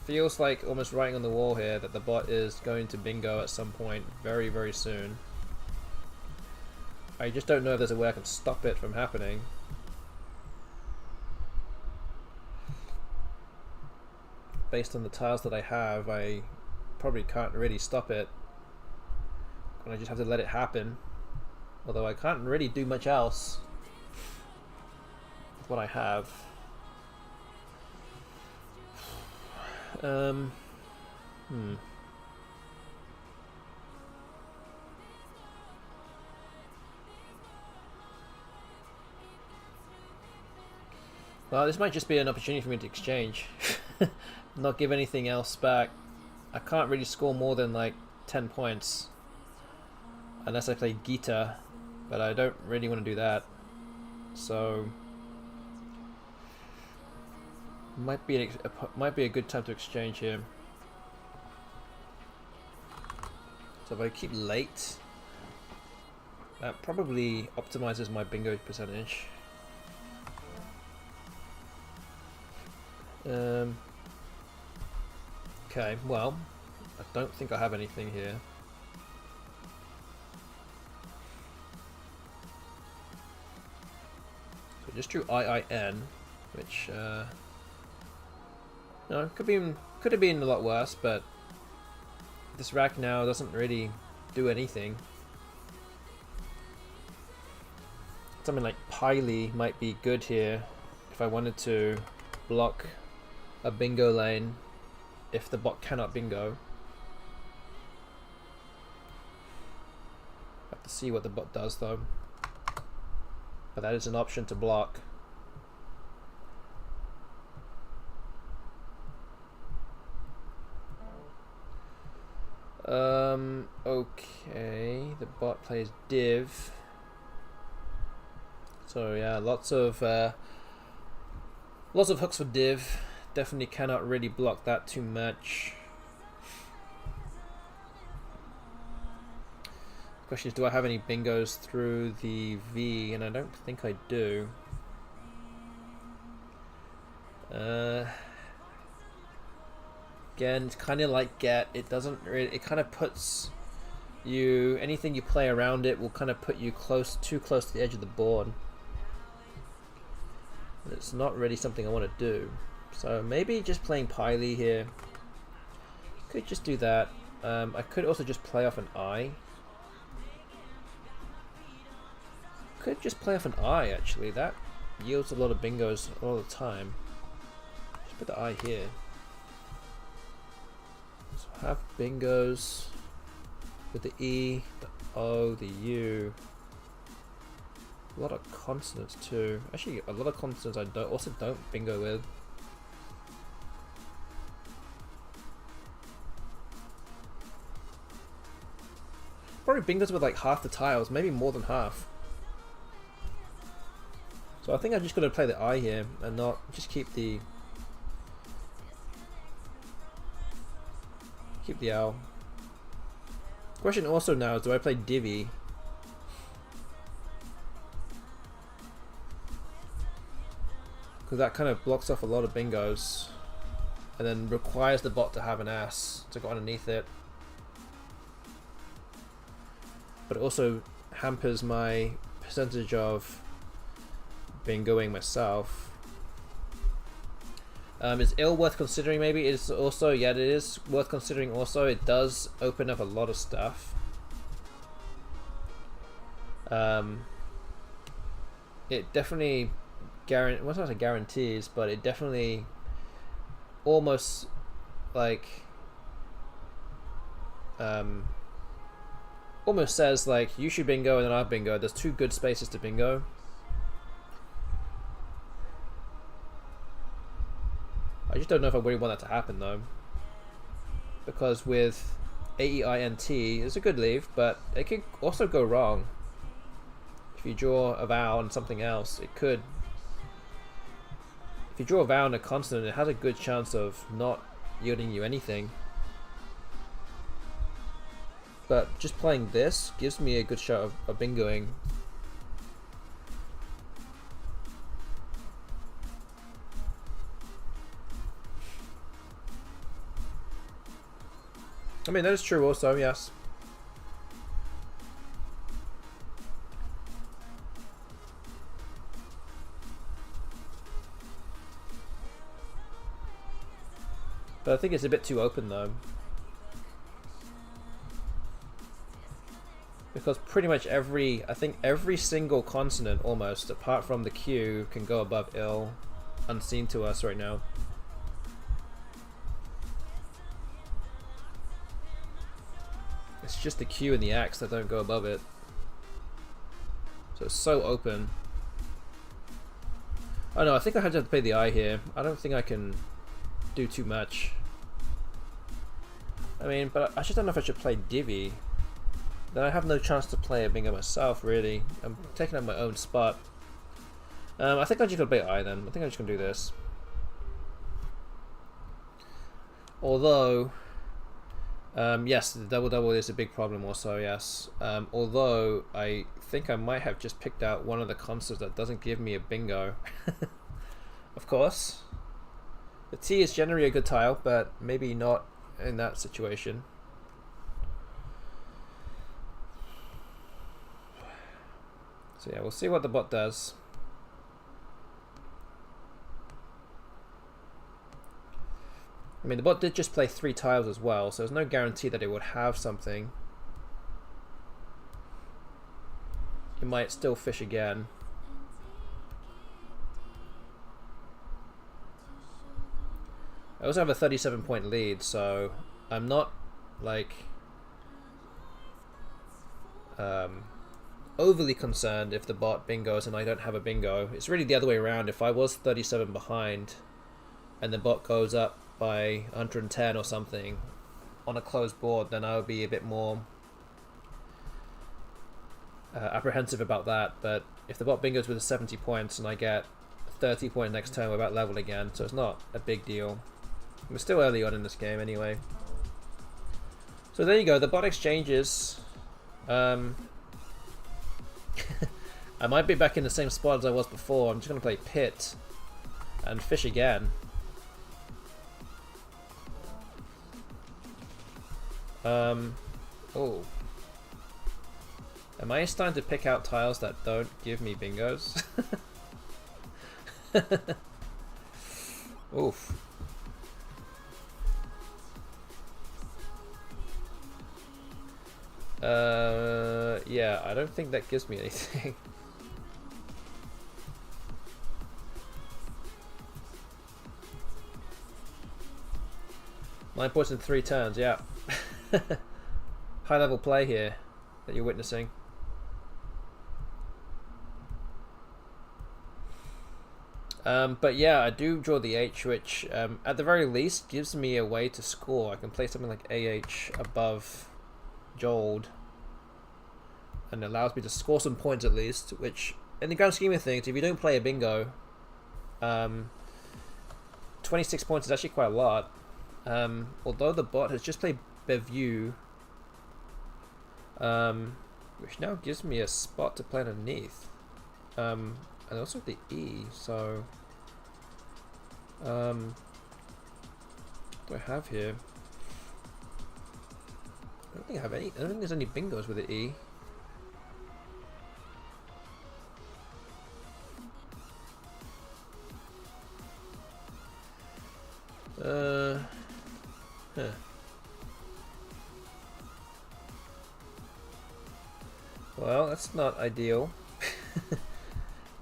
feels like almost writing on the wall here that the bot is going to bingo at some point very, very soon. I just don't know if there's a way I can stop it from happening. Based on the tiles that I have, I probably can't really stop it. And I just have to let it happen. Although I can't really do much else with what I have. Well, this might just be an opportunity for me to exchange. Not give anything else back. I can't really score more than like 10 points. Unless I play Gita. But I don't really want to do that. So might be a good time to exchange here. So if I keep late, that probably optimizes my bingo percentage. Okay, well, I don't think I have anything here. So I just drew IIN, which no, could have been a lot worse, but this rack now doesn't really do anything. Something like Piley might be good here if I wanted to block a bingo lane if the bot cannot bingo. Have to see what the bot does though. But that is an option to block. Okay, the bot plays div. So yeah, lots of hooks for div. Definitely cannot really block that too much. The question is, do I have any bingos through the V? And I don't think I do. Again, it's kind of like get. It doesn't really. It kind of puts you. Anything you play around it will kind of put you too close to the edge of the board. But it's not really something I want to do. So maybe just playing Piley here. Could just do that. I could also just play off an I. Could just play off an I actually. That yields a lot of bingos all the time. Just put the I here. So have bingos with the E, the O, the U. A lot of consonants too. Actually, a lot of consonants I don't bingo with. Probably bingos with like half the tiles, maybe more than half. So I think I'm just gonna play the I here and not just keep the L. Question also now is, do I play divvy? Because that kind of blocks off a lot of bingos and then requires the bot to have an ass to go underneath it. But it also hampers my percentage of bingoing myself. Is ill worth considering? Maybe it's also, yeah, it is worth considering. Also, it does open up a lot of stuff. It definitely well, not guarantees, but it definitely almost like almost says like you should bingo and then I'll bingo. There's two good spaces to bingo. I just don't know if I really want that to happen though, because with AEINT it's a good leave, but it could also go wrong. If you draw a vowel and something else, it could. If you draw a vowel and a consonant, it has a good chance of not yielding you anything. But just playing this gives me a good shot of bingoing. I mean, that is true also, yes. But I think it's a bit too open though. Because pretty much I think every single consonant almost, apart from the Q, can go above ill, unseen to us right now. It's just the Q and the X that don't go above it. So it's so open. Oh no, I think I have to play the I here. I don't think I can do too much. I mean, but I just don't know if I should play divvy. Then I have no chance to play a bingo myself, really. I'm taking up my own spot. I think I'm just going to play I then. I think I'm just going to do this. Although, yes, the double-double is a big problem also, yes. Although, I think I might have just picked out one of the constants that doesn't give me a bingo. Of course. The T is generally a good tile, but maybe not in that situation. So yeah, we'll see what the bot does. I mean, the bot did just play 3 tiles as well, so there's no guarantee that it would have something. It might still fish again. I also have a 37-point lead, so I'm not like overly concerned if the bot bingos and I don't have a bingo. It's really the other way around. If I was 37 behind and the bot goes up by 110 or something, on a closed board, then I would be a bit more apprehensive about that. But if the bot bingos with 70 points and I get 30 point next turn, we're about level again, so it's not a big deal. We're still early on in this game anyway. So there you go, the bot exchanges. I might be back in the same spot as I was before. I'm just going to play pit and fish again. Oh. Am I starting to pick out tiles that don't give me bingos? Oof. Yeah, I don't think that gives me anything. Nine points in 3 turns, yeah. High level play here that you're witnessing. But yeah, I do draw the H, which at the very least gives me a way to score. I can play something like AH above Jold and allows me to score some points at least, which in the grand scheme of things, if you don't play a bingo, 26 points is actually quite a lot. Although the bot has just played Bevue, which now gives me a spot to play underneath, and also the E. So what do I have here? I don't think I have any. I don't think there's any bingos with the E. Huh. Well, that's not ideal.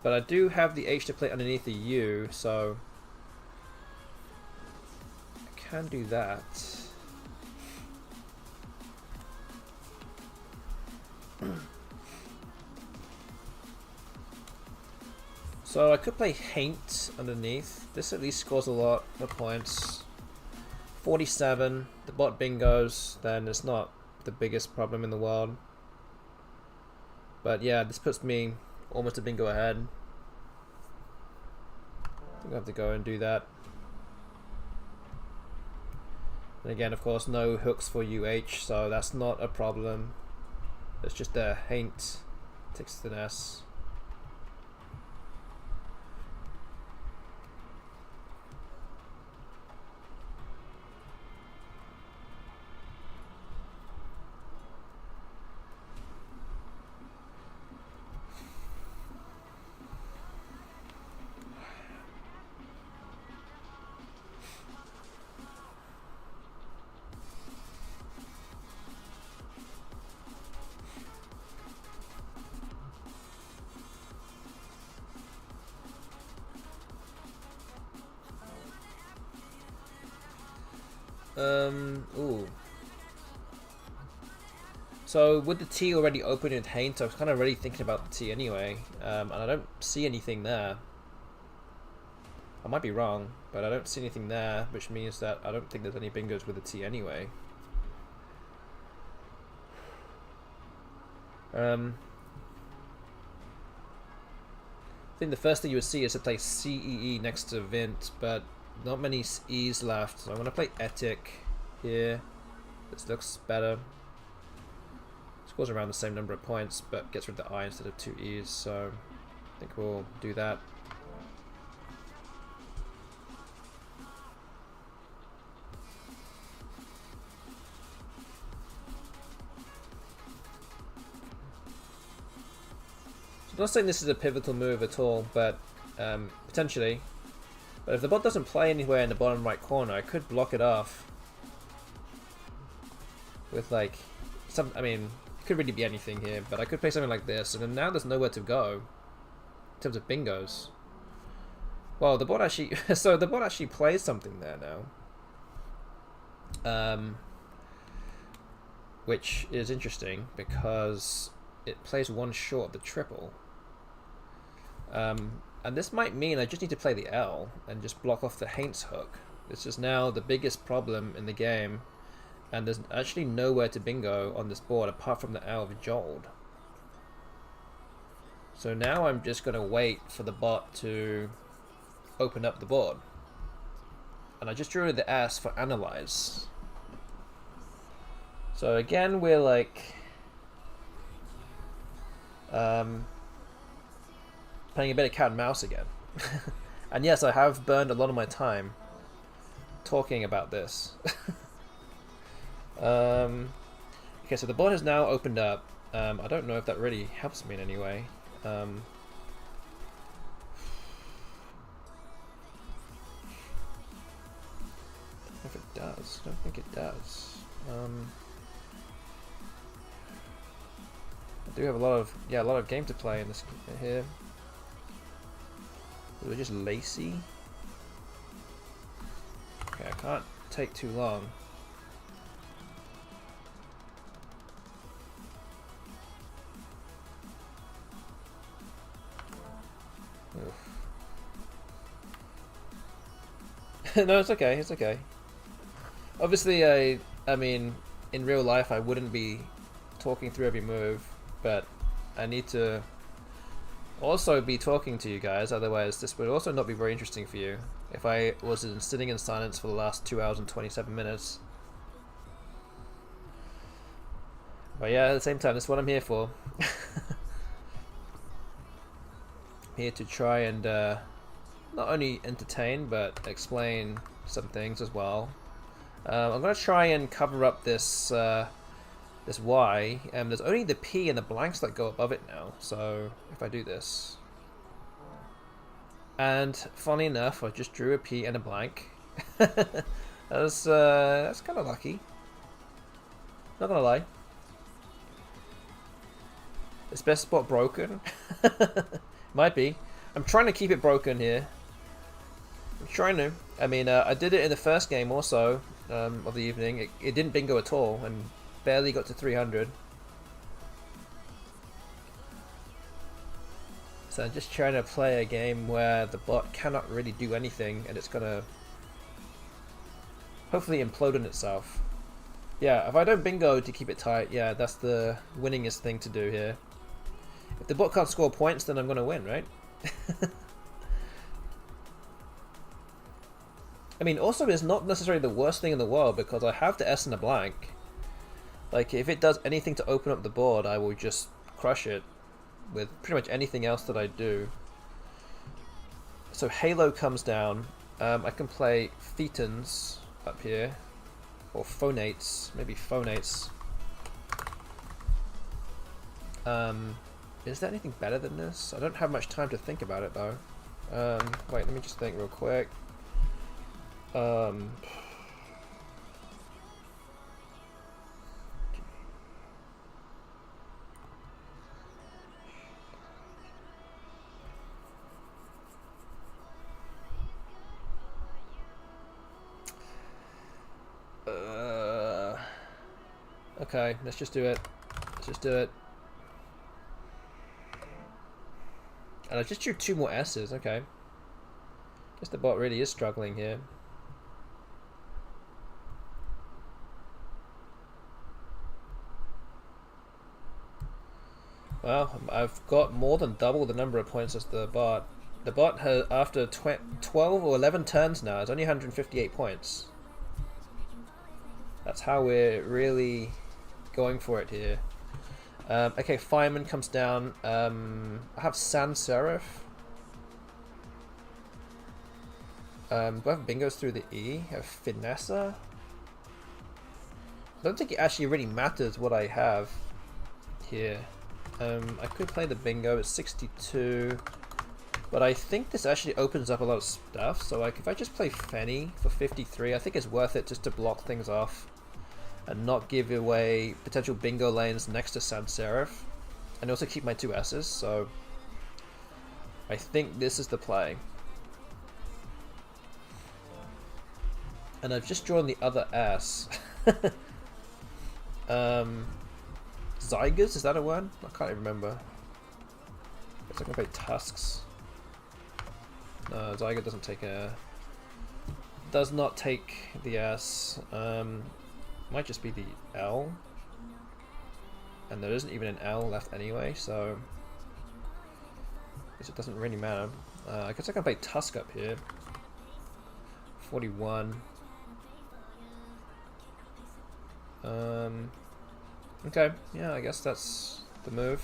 But I do have the H to play underneath the U, so I can do that. So I could play Haint underneath. This at least scores a lot of points. 47. The bot bingos, then it's not the biggest problem in the world. But yeah, this puts me almost a bingo ahead. I think I have to go and do that. And again, of course, no hooks for UH, so that's not a problem. It's just a Haint takes an S. Ooh. So with the T already open in Haint, I was kind of already thinking about the T anyway, and I don't see anything there. I might be wrong, but I don't see anything there, which means that I don't think there's any bingos with the T anyway. I think the first thing you would see is to play CEE next to Vint, but not many E's left, so I'm going to play Etic here. This looks better. Scores around the same number of points, but gets rid of the I instead of 2 E's, so I think we'll do that. So I'm not saying this is a pivotal move at all, but potentially. But if the bot doesn't play anywhere in the bottom right corner, I could block it off with like some. I mean, it could really be anything here, but I could play something like this, and then now there's nowhere to go in terms of bingos. Well, the bot actually. So the bot actually plays something there now, which is interesting because it plays one short of the triple. And this might mean I just need to play the L and just block off the Haint's hook. This is now the biggest problem in the game, And there's actually nowhere to bingo on this board apart from the Hour of Jold. So now I'm just going to wait for the bot to open up the board. And I just drew the S for Analyze. So again, we're like playing a bit of cat and mouse again. And yes, I have burned a lot of my time talking about this. Okay, so the board has now opened up. I don't know if that really helps me in any way. If it does, I don't think it does. I do have a lot of game to play in this here. We're just lacy. Okay, I can't take too long. No, it's okay. It's okay. Obviously, I mean, in real life, I wouldn't be talking through every move, but I need to also be talking to you guys. Otherwise, this would also not be very interesting for you if I was sitting in silence for the last 2 hours and 27 minutes. But yeah, at the same time, that's what I'm here for. Here to try and not only entertain, but explain some things as well. I'm going to try and cover up this this Y. There's only the P and the blanks that go above it now, so if I do this. And funny enough, I just drew a P and a blank. That's kind of lucky. Not gonna lie. Is BestBot broken? Might be. I'm trying to keep it broken here. I'm trying to. I mean, I did it in the first game also of the evening. It didn't bingo at all and barely got to 300. So I'm just trying to play a game where the bot cannot really do anything and it's gonna hopefully implode on itself. Yeah, if I don't bingo to keep it tight, yeah, that's the winningest thing to do here. If the bot can't score points, then I'm gonna win, right? I mean, also it's not necessarily the worst thing in the world because I have the S and a blank. Like, if it does anything to open up the board, I will just crush it with pretty much anything else that I do. So Halo comes down. I can play Thetans up here. Or Phonates. Maybe Phonates. Is there anything better than this? I don't have much time to think about it though. Wait, let me just think real quick. Okay, let's just do it. Let's just do it. And I just drew 2 more S's, okay. Guess the bot really is struggling here. Well, I've got more than double the number of points as the bot. The bot has, after 12 or 11 turns now, has only 158 points. That's how we're really going for it here. Okay, Fireman comes down. I have Sans Serif. Do I have bingos through the E? I have Finessa. I don't think it actually really matters what I have here. I could play the bingo at 62, but I think this actually opens up a lot of stuff. So like, if I just play Fenny for 53, I think it's worth it just to block things off and not give away potential bingo lanes next to Sans Serif, and also keep my 2 S's. So I think this is the play. And I've just drawn the other S. Zygas, is that a word? I can't even remember. Guess I can play Tusks. No, Zyga doesn't take a... Does not take the S. might just be the L. And there isn't even an L left anyway, so I guess it doesn't really matter. I guess I can play Tusk up here. 41. Okay, yeah, I guess that's the move.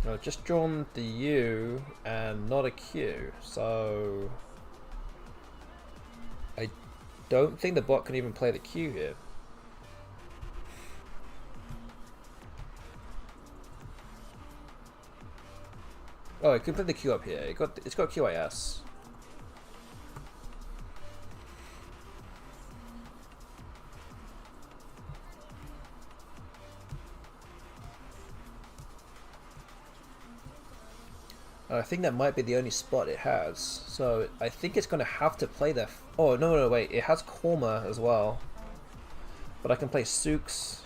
I've just drawn the U and not a Q, so I don't think the bot can even play the Q here. Oh, it can play the Q up here. It's got QIS. I think that might be the only spot it has. So I think it's going to have to play there. Oh, no, wait. It has Korma as well. But I can play Sooks.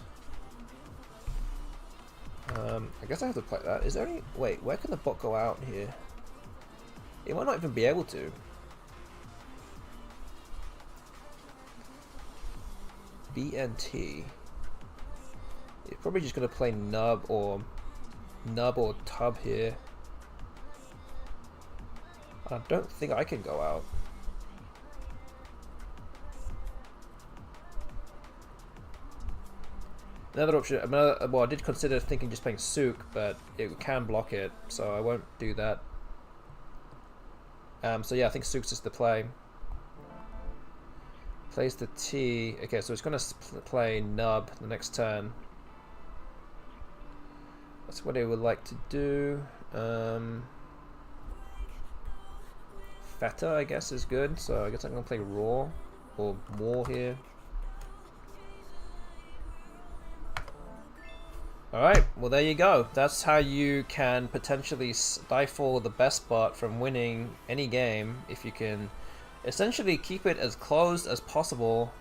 I guess I have to play that. Is there any... Wait, where can the bot go out here? It might not even be able to. BNT. It's probably just going to play Nub or Tub here. I don't think I can go out. Another option, well, I did consider thinking just playing Sook, but it can block it, so I won't do that. So yeah, I think Sook's is the play. Plays the T. Okay, so it's going to play Nub the next turn. That's what it would like to do. Feta, I guess, is good, so I guess I'm going to play Raw or War here. Alright, well there you go. That's how you can potentially stifle the BestBot from winning any game if you can essentially keep it as closed as possible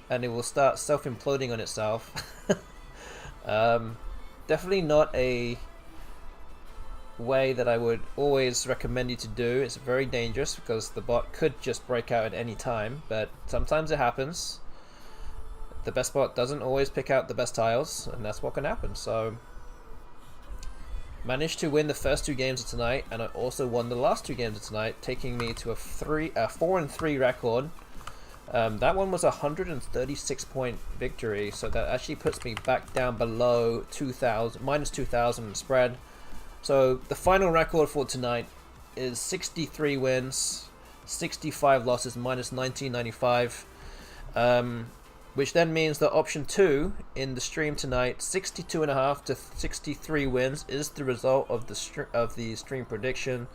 and it will start self-imploding on itself. Definitely not a way that I would always recommend you to do. It's very dangerous because the bot could just break out at any time, but sometimes it happens. The BestBot doesn't always pick out the best tiles, and that's what can happen. So, managed to win the first 2 games of tonight, and I also won the last 2 games of tonight, taking me to a 4-3 record. That one was a 136 point victory, so that actually puts me back down below 2,000, minus 2,000 in spread. So the final record for tonight is 63 wins, 65 losses, minus 1995. Which then means that option 2 in the stream tonight, 62.5 to 63 wins, is the result of the stream prediction.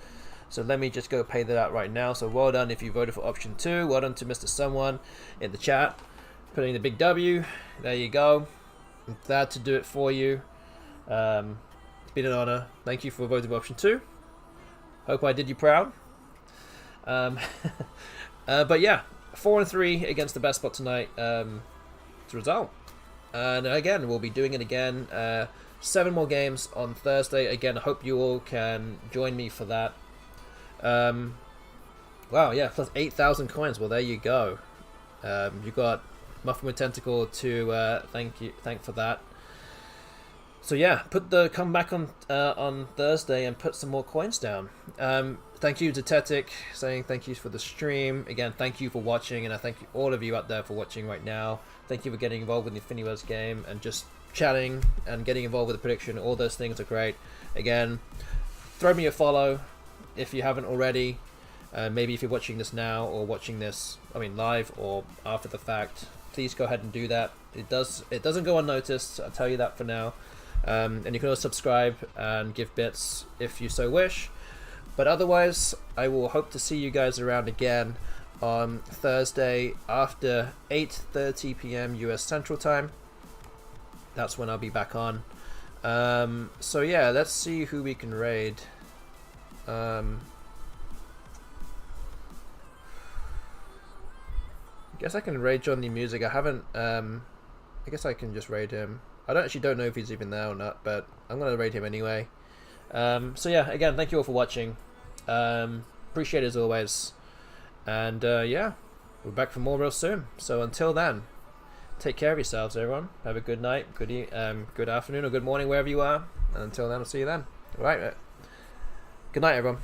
So let me just go pay that out right now. So well done if you voted for option 2. Well done to Mr. Someone in the chat, putting the big W. There you go. I'm glad to do it for you. It's been an honor. Thank you for voting for option 2. Hope I did you proud. But yeah. 4-3 against the BestBot tonight. The result. And again, we'll be doing it again. 7 more games on Thursday. Again, I hope you all can join me for that. Wow, yeah, plus 8,000 coins. Well, there you go. You got Muffin with Tentacle to thank for that. So yeah, come back on Thursday and put some more coins down. Thank you to Tetic, saying thank you for the stream. Again, thank you for watching, and I thank all of you out there for watching right now. Thank you for getting involved with the Infiniverse game and just chatting and getting involved with the prediction. All those things are great. Again, throw me a follow if you haven't already. Maybe if you're watching this now or watching this, live or after the fact, please go ahead and do that. It doesn't go unnoticed. I'll tell you that for now. And you can also subscribe and give bits if you so wish. But otherwise, I will hope to see you guys around again on Thursday after 8:30 p.m. US Central Time. That's when I'll be back on. So yeah, let's see who we can raid. I guess I can raid John the Music. I haven't. I guess I can just raid him. I don't know if he's even there or not, but I'm gonna raid him anyway. So yeah, again, thank you all for watching. Appreciate it as always. And yeah, we're back for more real soon. So until then, take care of yourselves, everyone. Have a good night, good afternoon, or good morning, wherever you are. And until then, I'll see you then. All right. Good night, everyone.